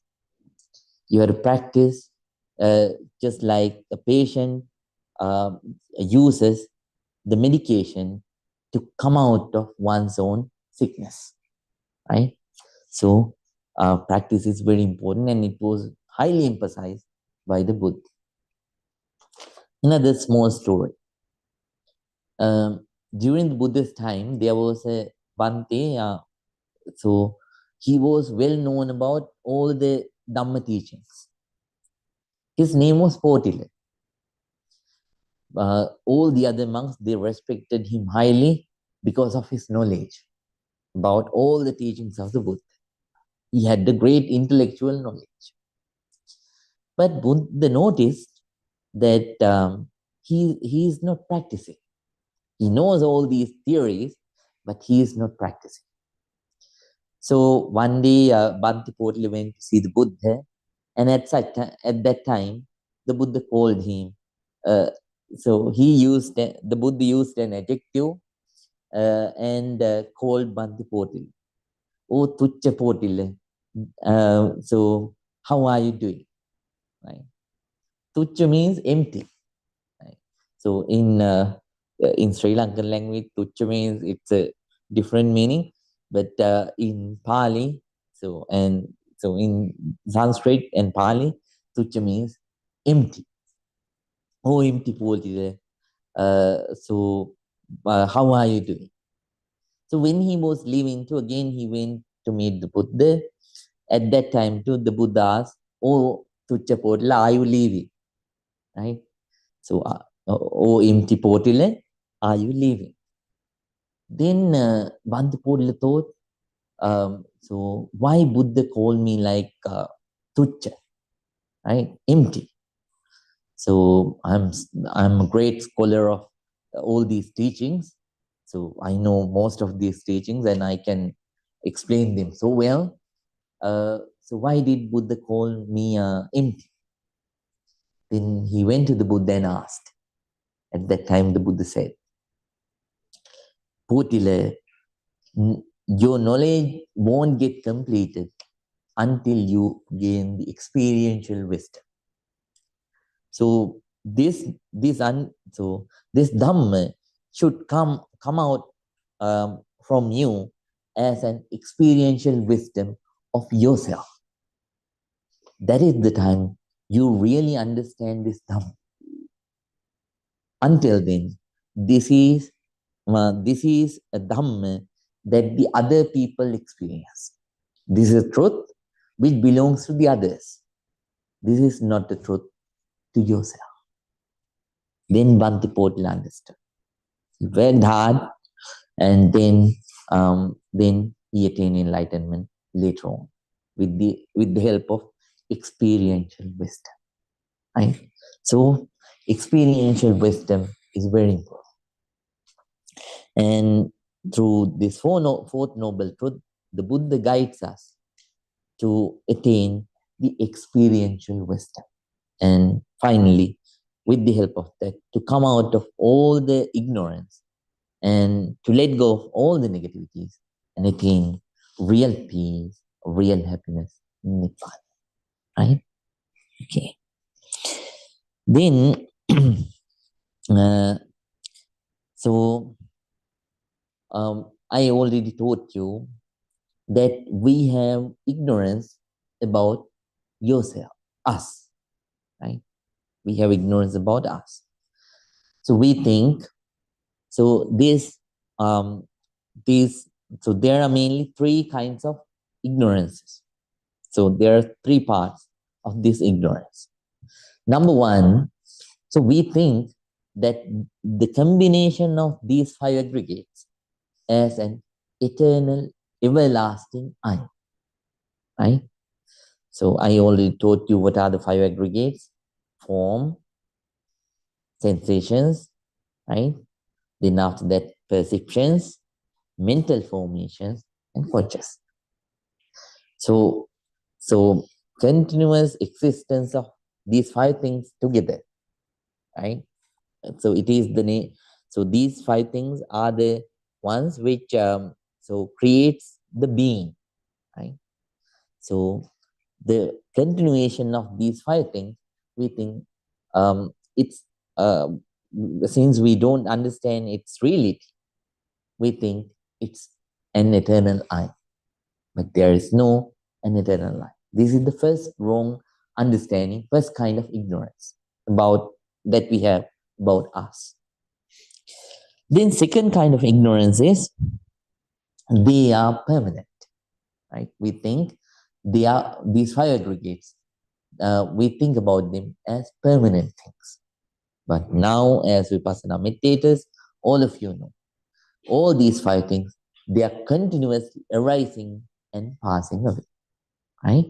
You have to practice uh, just like a patient uses the medication to come out of one's own sickness, right? So practice is very important, and it was highly emphasized by the Buddha. Another small story. During the Buddha's time, there was a Bhante, so he was well known about all the Dhamma teachings. His name was Potila. All the other monks, they respected him highly because of his knowledge about all the teachings of the Buddha. He had the great intellectual knowledge. But Buddha noticed that he is not practicing. He knows all these theories, but he is not practicing. So one day, Bhantipotla went to see the Buddha, and at that time, the Buddha called him. So the Buddha used an adjective and called Bhantipotla. Oh, Tucca Potila. So how are you doing? Right? Tucca means empty. Right? So in Sri Lankan language, Tucca means it's a different meaning, but in Pali, so in Sanskrit and Pali, Tucca means empty. Oh, empty Potila. How are you doing? So when he was leaving, to again he went to meet the Buddha. At that time, too, the Buddha asked, "Oh, Tucca Potila, are you leaving?" Right? So, "Oh, empty Potila, are you leaving?" Then Bhantipotla thought, so why Buddha called me like Tucca, right? Empty. So I'm a great scholar of all these teachings. So I know most of these teachings and I can explain them so well. So why did Buddha call me empty? Then he went to the Buddha and asked. At that time, the Buddha said, Potila, your knowledge won't get completed until you gain the experiential wisdom. So this Dhamma should come out from you as an experiential wisdom of yourself. That is the time you really understand this Dhamma. Until then, this is a Dhamma that the other people experience. This is truth which belongs to the others. This is not the truth to yourself. Then Bhantipotla understood. He worked hard, and then he attained enlightenment later on with the help of experiential wisdom. Right? So experiential wisdom is very important. And through this fourth noble truth, the Buddha guides us to attain the experiential wisdom. And finally, with the help of that, to come out of all the ignorance and to let go of all the negativities and attain real peace, real happiness in Nibbana. Right? Okay. Then, uh, so I already told you that we have ignorance about yourself, us, right? We have ignorance about us. So we think, so um, so there are mainly three kinds of ignorances. So there are three parts of this ignorance. Number one, so we think that the combination of these five aggregates as an eternal, everlasting I, right? So I already told you what are the five aggregates: form, sensations, right? Then after that, perceptions, mental formations, and conscious. So continuous existence of these five things together, right? So it is the name. So these five things are the ones which so creates the being, right? So the continuation of these five things, we think it's uh, since we don't understand its reality, we think it's an eternal I, but there is no an eternal I. This is the first wrong understanding, first kind of ignorance about that we have about us. Then second kind of ignorance is they are permanent, right? We think they are these five aggregates. We think about them as permanent things. But now, as Vipassana meditators, all of you know, all these five things, they are continuously arising and passing away, right?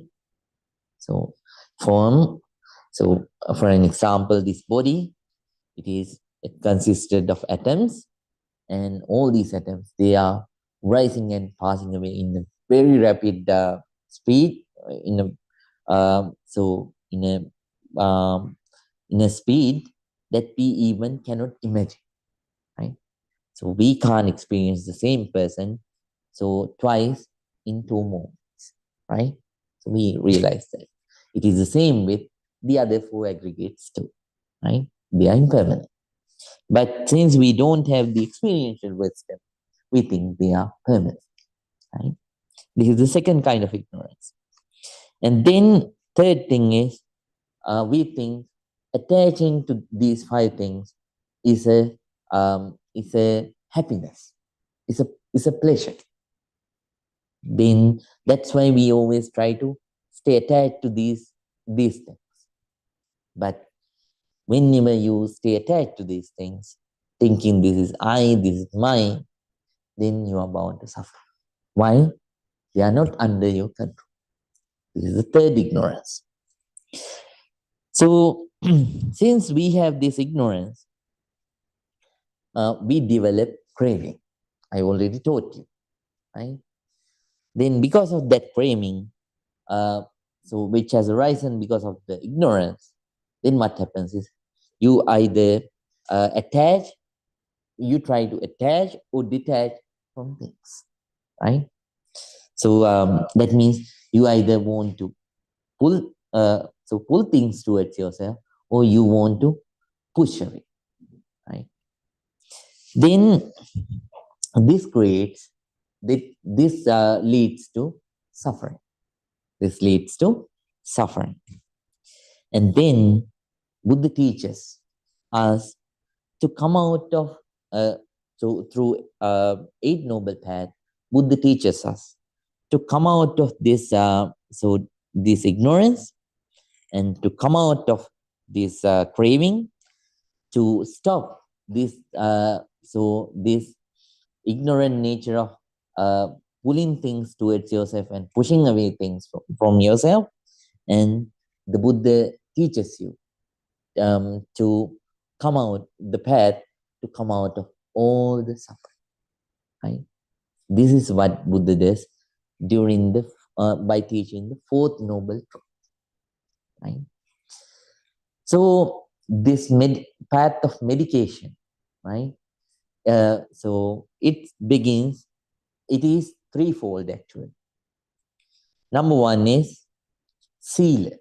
So, form, So for an example, this body, it consisted of atoms, and all these atoms, they are rising and passing away in a very rapid speed, in a so in a speed that we even cannot imagine, right? So we can't experience the same person so twice in 2 moments, right? So we realize that it is the same with the other four aggregates too, right? They are impermanent. But since we don't have the experiential wisdom, we think they are permanent, right? This is the second kind of ignorance. And then third thing is we think attaching to these five things is a happiness, is a pleasure. Then that's why we always try to stay attached to these things. But whenever you stay attached to these things, thinking this is I, this is mine, then you are bound to suffer. Why? They are not under your control. This is the third ignorance. So, since we have this ignorance, we develop craving. I already told you, right? Then, because of that craving, so which has arisen because of the ignorance, then what happens is you either attach, you try to attach or detach from things, right? So that means you either want to pull things towards yourself, or you want to push away, right? Then this creates this leads to suffering. This leads to suffering, and then Buddha teaches us to come out of so through Eight Noble Path. Buddha teaches us to come out of this this ignorance, and to come out of this craving, to stop this this ignorant nature of pulling things towards yourself and pushing away things from yourself. And the Buddha teaches you to come out the path, to come out of all the suffering, right? This is what Buddha does during the by teaching the fourth noble truth, right? So this path of medication, right? So it begins. It is threefold actually. Number one is sila.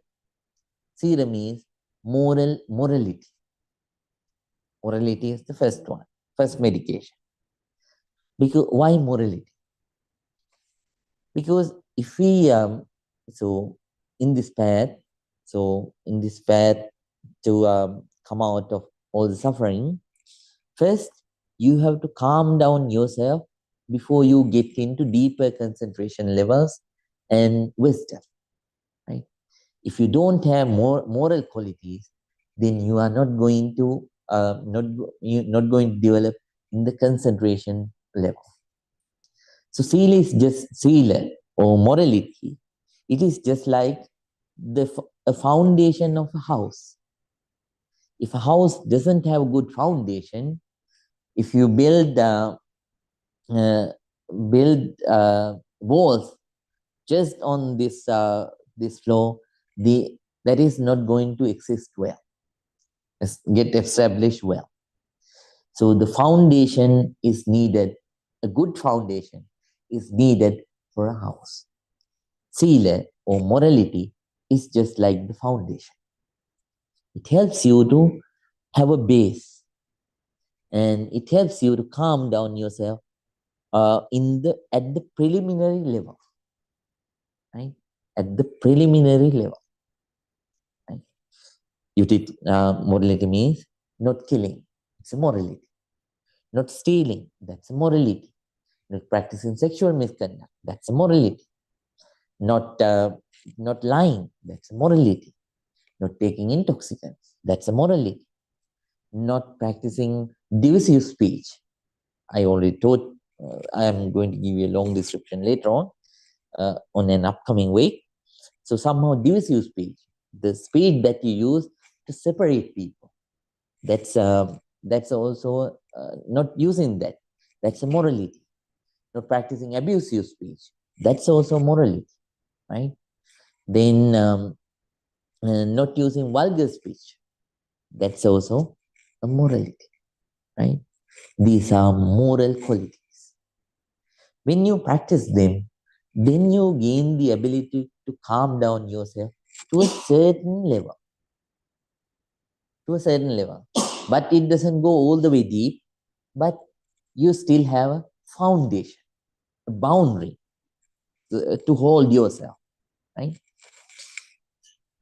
Sila means morality. Morality is the first one, first medication. Because why morality? Because if we so in this path, to come out of all the suffering, first you have to calm down yourself before you get into deeper concentration levels and wisdom, right? If you don't have more moral qualities, then you are not going to not going to develop in the concentration level. So sila is just sila or morality. It is just like a foundation of a house. If a house doesn't have a good foundation, if you build uh, walls just on this floor, that is not going to exist well, get established well. So the foundation is needed. A good foundation is needed for a house. Sila or morality is just like the foundation. It helps you to have a base, and it helps you to calm down yourself at the preliminary level, right? At the preliminary level, right? You did morality means not killing. It's a morality. Not stealing. That's a morality. Not practicing sexual misconduct. That's a morality. Not lying. That's a morality. Not taking intoxicants. That's a morality. Not practicing divisive speech. I already told. I am going to give you a long description later on an upcoming week. So somehow divisive speech, the speed that you use to separate people. That's also not using that. That's a morality. Not practicing abusive speech. That's also morality, right? Then not using vulgar speech. That's also a morality, right? These are moral qualities. When you practice them, then you gain the ability to calm down yourself to a certain level. To a certain level. But it doesn't go all the way deep, but you still have a foundation, a boundary to hold yourself, right?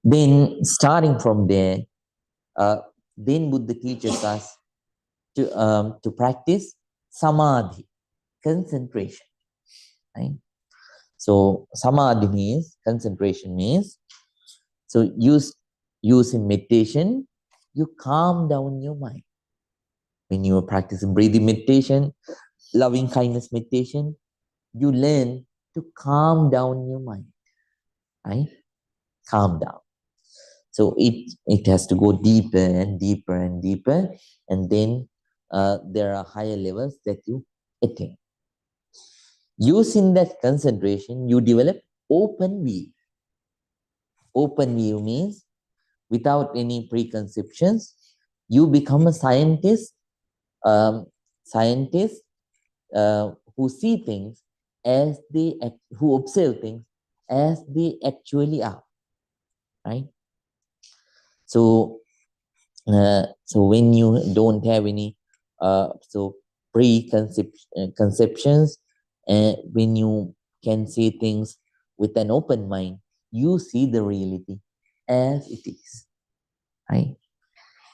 Then starting from there, uh, then Buddha teaches us to practice samadhi, concentration, right? So samadhi means concentration means so using meditation, you calm down your mind. When you are practicing breathing meditation, loving kindness meditation, you learn to calm down your mind, right? Calm down. So it has to go deeper and deeper and deeper, and then there are higher levels that you attain. Using that concentration, you develop open view. Open view means without any preconceptions, you become a scientist, um, scientist who see things as who observe things as they actually are, right? So, so when you don't have any preconceptions, when you can see things with an open mind, you see the reality as it is, right?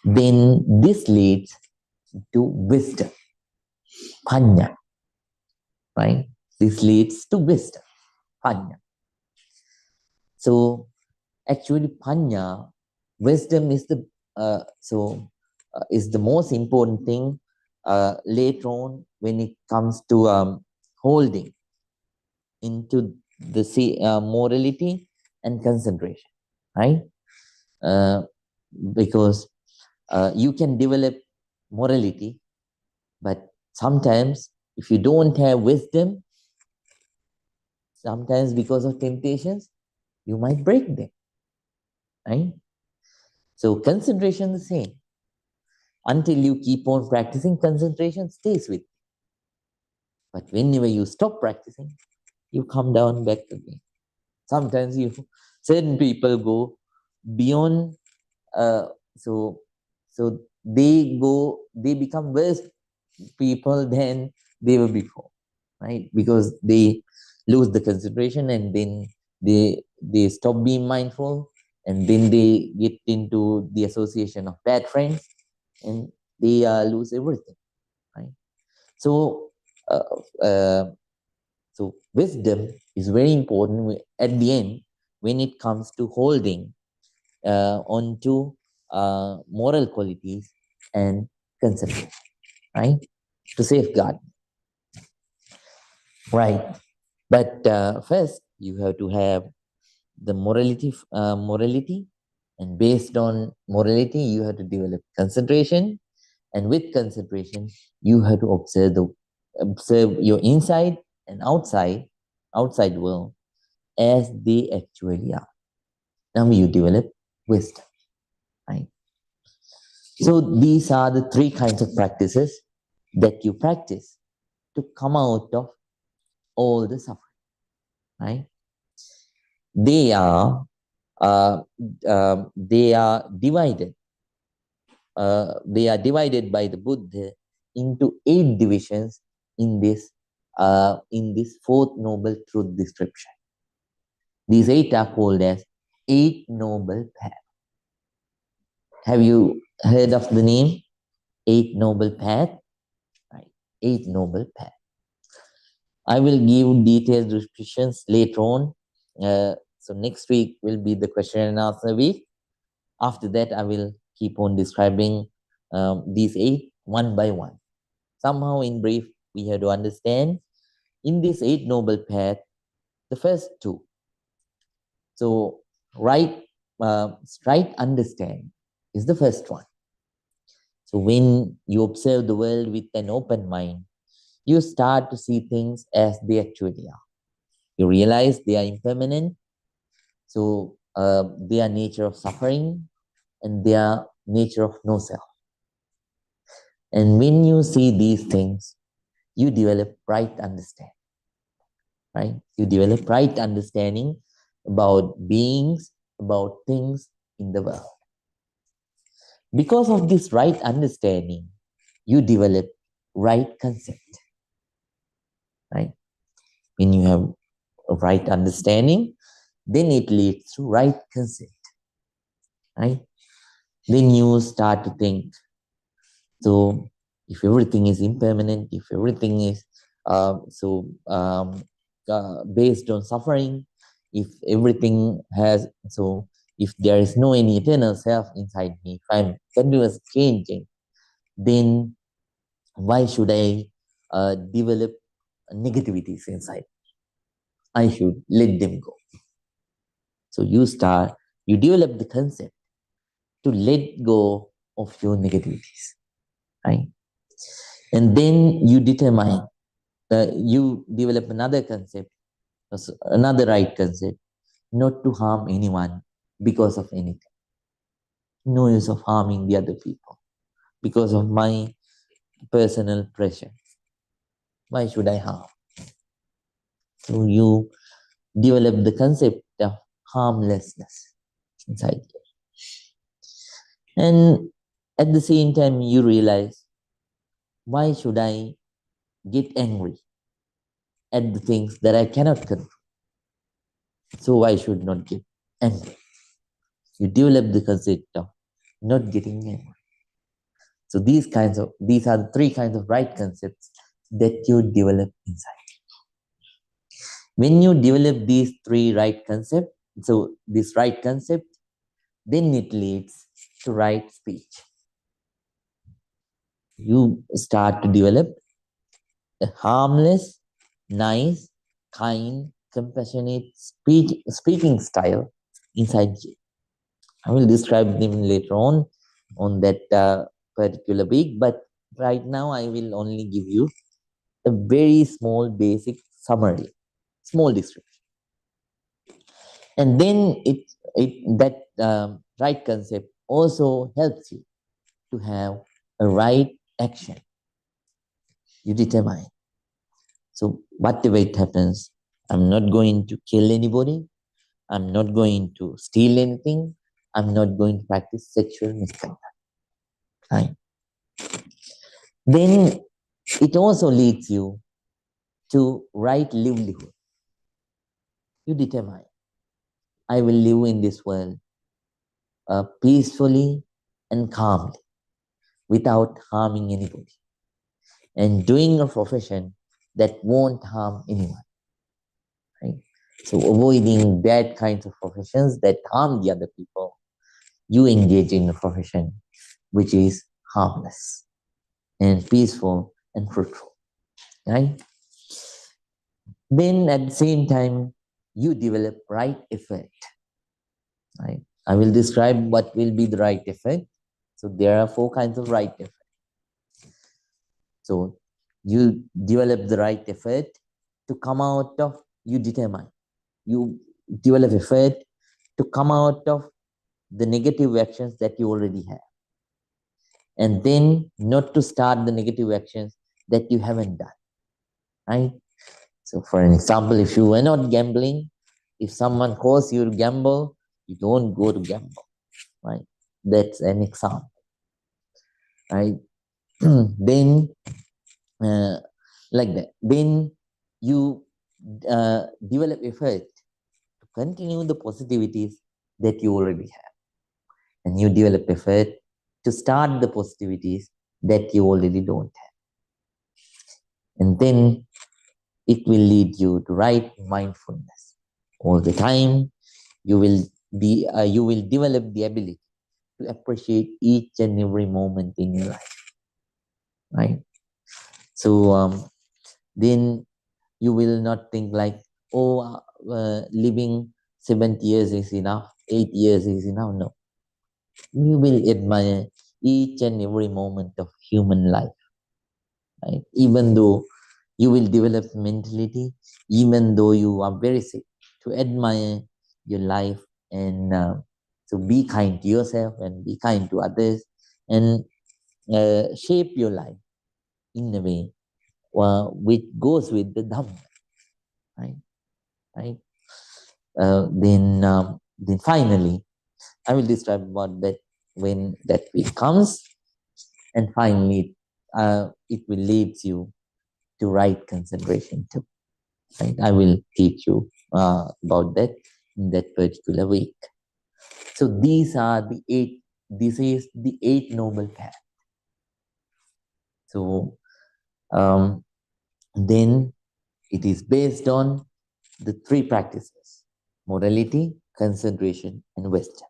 Then this leads to wisdom, panya, right? This leads to wisdom, panya. So actually, panya, wisdom is is the most important thing later on when it comes to holding into the morality and concentration, right? Uh, because you can develop morality, but sometimes if you don't have wisdom, sometimes because of temptations, you might break them, right? So concentration the same. Until you keep on practicing, concentration stays with you. But whenever you stop practicing, you come down back again. Sometimes certain people go beyond, uh, so so they become worse people than they were before, right? Because they lose the concentration, and then they stop being mindful, and then they get into the association of bad friends, and they lose everything, right? So uh, uh, so wisdom is very important at the end when it comes to holding onto moral qualities and concentration, right? To safeguard, right? But first, you have to have the morality, and based on morality, you have to develop concentration, and with concentration, you have to observe your inside and outside world as they actually are. Now you develop wisdom, right? So these are the three kinds of practices that you practice to come out of all the suffering, right? They are they are divided. They are divided by the Buddha into 8 divisions in this fourth noble truth description. These 8 are called as 8 noble paths. Have you heard of the name 8 noble paths? Right, 8 noble paths. I will give detailed descriptions later on. So next week will be the question and answer week. After that, I will keep on describing these 8 one by one. Somehow, in brief, we have to understand in this 8 noble path, the first 2. So, right right understanding is the first one. So when you observe the world with an open mind, you start to see things as they actually are. You realize they are impermanent, so their nature of suffering and their nature of no self. And when you see these things, you develop right understanding, right? You develop right understanding about beings, about things in the world. Because of this right understanding, you develop right concept, right? When you have a right understanding, then it leads to right concept, right? Then you start to think, so if everything is impermanent, if everything is based on suffering, if everything has, so if there is no any eternal self inside me, if I'm continuously changing, then why should I develop negativities inside? I should let them go. So you develop the concept to let go of your negativities, right? And then you develop another concept, another right concept, not to harm anyone because of anything. No use of harming the other people because of my personal pressure. Why should I harm? So you develop the concept of harmlessness inside you. And at the same time, you realize, why should I get angry at the things that I cannot control? So I should not get angry. You develop the concept of not getting angry. So these are the three kinds of right concepts that you develop inside. When you develop these three right concepts, so this right concept, then it leads to right speech. You start to develop a harmless, nice, kind, compassionate speaking style inside you. I will describe them later on that particular week, but right now I will only give you a very small basic summary, small description. And then that right concept also helps you to have a right action. You determine. So whatever it happens, I'm not going to kill anybody. I'm not going to steal anything. I'm not going to practice sexual misconduct. Right? Then it also leads you to right livelihood. You determine, I will live in this world peacefully and calmly without harming anybody and doing a profession that won't harm anyone. Right? So avoiding bad kinds of professions that harm the other people, you engage in a profession which is harmless and peaceful and fruitful. Right? Then at the same time, you develop right effort. Right? I will describe what will be the right effort. So there are 4 kinds of right effort. So you develop the right effort to come out of, you determine. You develop effort to come out of the negative actions that you already have. And then not to start the negative actions that you haven't done. Right? So for an example, if you were not gambling, if someone calls you to gamble, you don't go to gamble. Right? That's an example. Right? Then like that. Then you develop effort to continue the positivities that you already have. And you develop effort to start the positivities that you already don't have. And then it will lead you to right mindfulness. All the time, you will develop the ability to appreciate each and every moment in your life. Right? So then you will not think like, oh, living 70 years is enough. 8 years is enough. No. You will admire each and every moment of human life. Right? Even though you will develop mentality, even though you are very sick, to admire your life and to be kind to yourself and be kind to others and shape your life in a way which goes with the Dhamma, right? Right? Then finally, I will describe about that when that week comes, and finally, it will lead you to right concentration too. Right? I will teach you about that in that particular week. So these are the 8. This is the 8 noble path. So then it is based on the 3 practices: morality, concentration, and wisdom.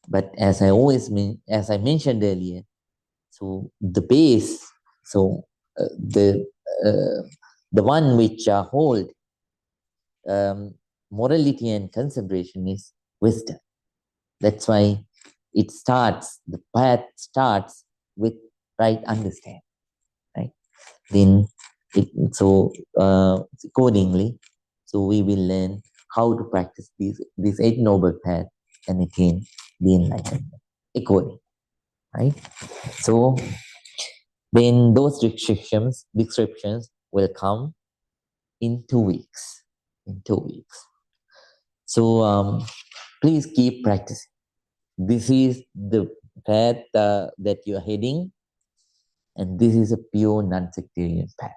But as I mentioned earlier, so the base, so the one which hold morality and concentration is wisdom. That's why the path starts with right understanding, right? Then accordingly, so we will learn how to practice these 8 noble paths and attain the enlightenment accordingly, right? So then those descriptions will come in 2 weeks. In 2 weeks. So please keep practicing. This is the path that you are heading, and this is a pure non-sectarian path.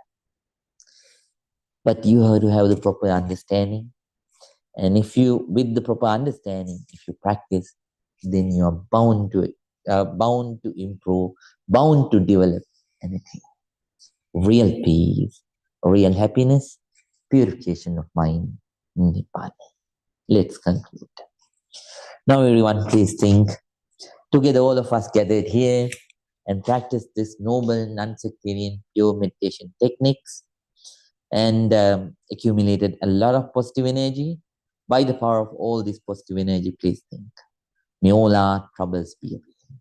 But you have to have the proper understanding, and with the proper understanding, if you practice, then you are bound to improve, bound to develop anything. Real peace, real happiness, purification of mind, Nibbana. Let's conclude. Now everyone please think. Together all of us gathered here and practice this noble non-sectarian pure meditation techniques and accumulated a lot of positive energy. By the power of all this positive energy, please think. May all our troubles be away.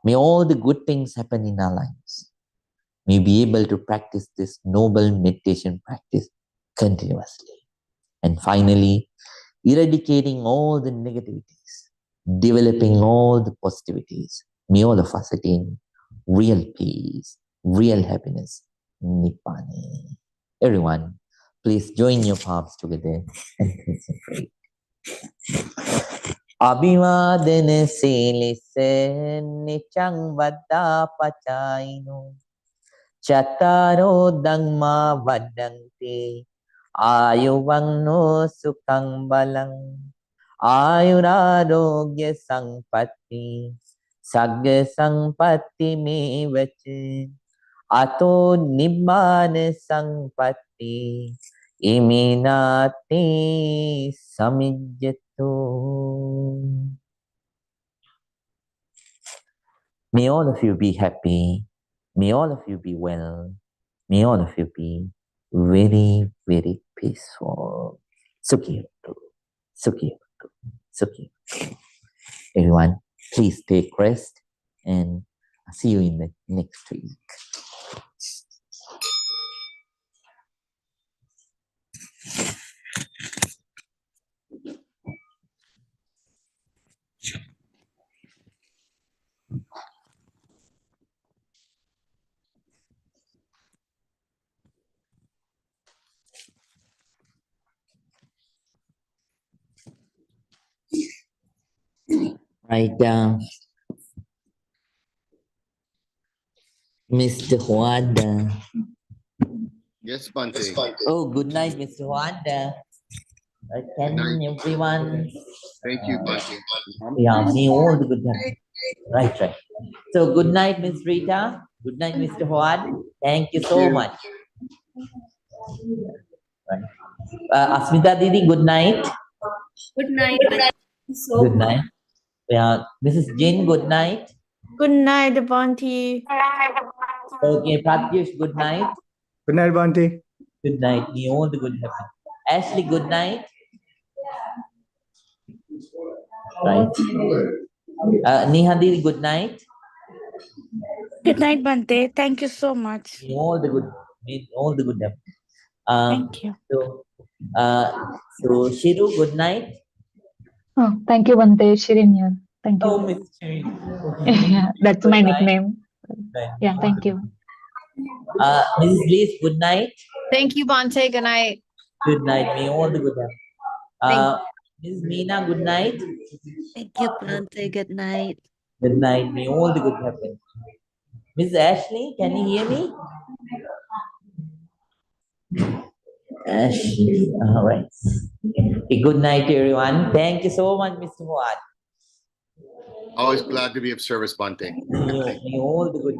May all the good things happen in our lives. May be able to practice this noble meditation practice continuously. And finally, eradicating all the negativities, developing all the positivities. May all of us attain real peace, real happiness, Nibbana. Everyone, please join your palms together and concentrate. Abhivadana silise nichang vada pachaino chataro dhamma vadanti ayuvangno sukhang balang ayurarogya sampatti sagga sampatti me vache ato nibbana sampatti iminati samijjato. May all of you be happy. May all of you be well. May all of you be very, very peaceful. Sukhi Hotu. Sukhi Hotu. Sukhi Hotu. Everyone, please take rest and I'll see you in the next week. Right down. Mr. Huada. Yes, Bante. Oh, good night, Mr. Huada. Can everyone? Thank you, Bante. Yeah, me all the good night. Right. So good night, Miss Rita. Good night, Mr. Huad. Thank you so much. Right. Asmita Didi, good night. Good night. Good night. Yeah, Mrs. Jin, good night. Good night, Bonti. Okay, Pratyush, good night. Good night, Bonti. Good night. Me all the good happen. Ashley, good night. right? Nihadi, good night. Good night, Bante. Thank you so much. May all the good, may all the good happen. Thank you. So, so Shiru, good night. Oh, thank you, Bante. Shirin here. Thank Oh, you. Miss Shirin. Yeah, that's Good my night. nickname. Right. Yeah, thank you. Mrs. Leaf, good night. Thank you, Bante. Good night. Good night. May all the good happen. Mrs. Meena, good night. Thank you, Bante. Good night. Good night. May all the good happen. Miss Ashley, can you hear me? Ashley, all right. Okay, good night, everyone. Thank you so much, Mr. Fuad. Always glad to be of service, Bante. May all the good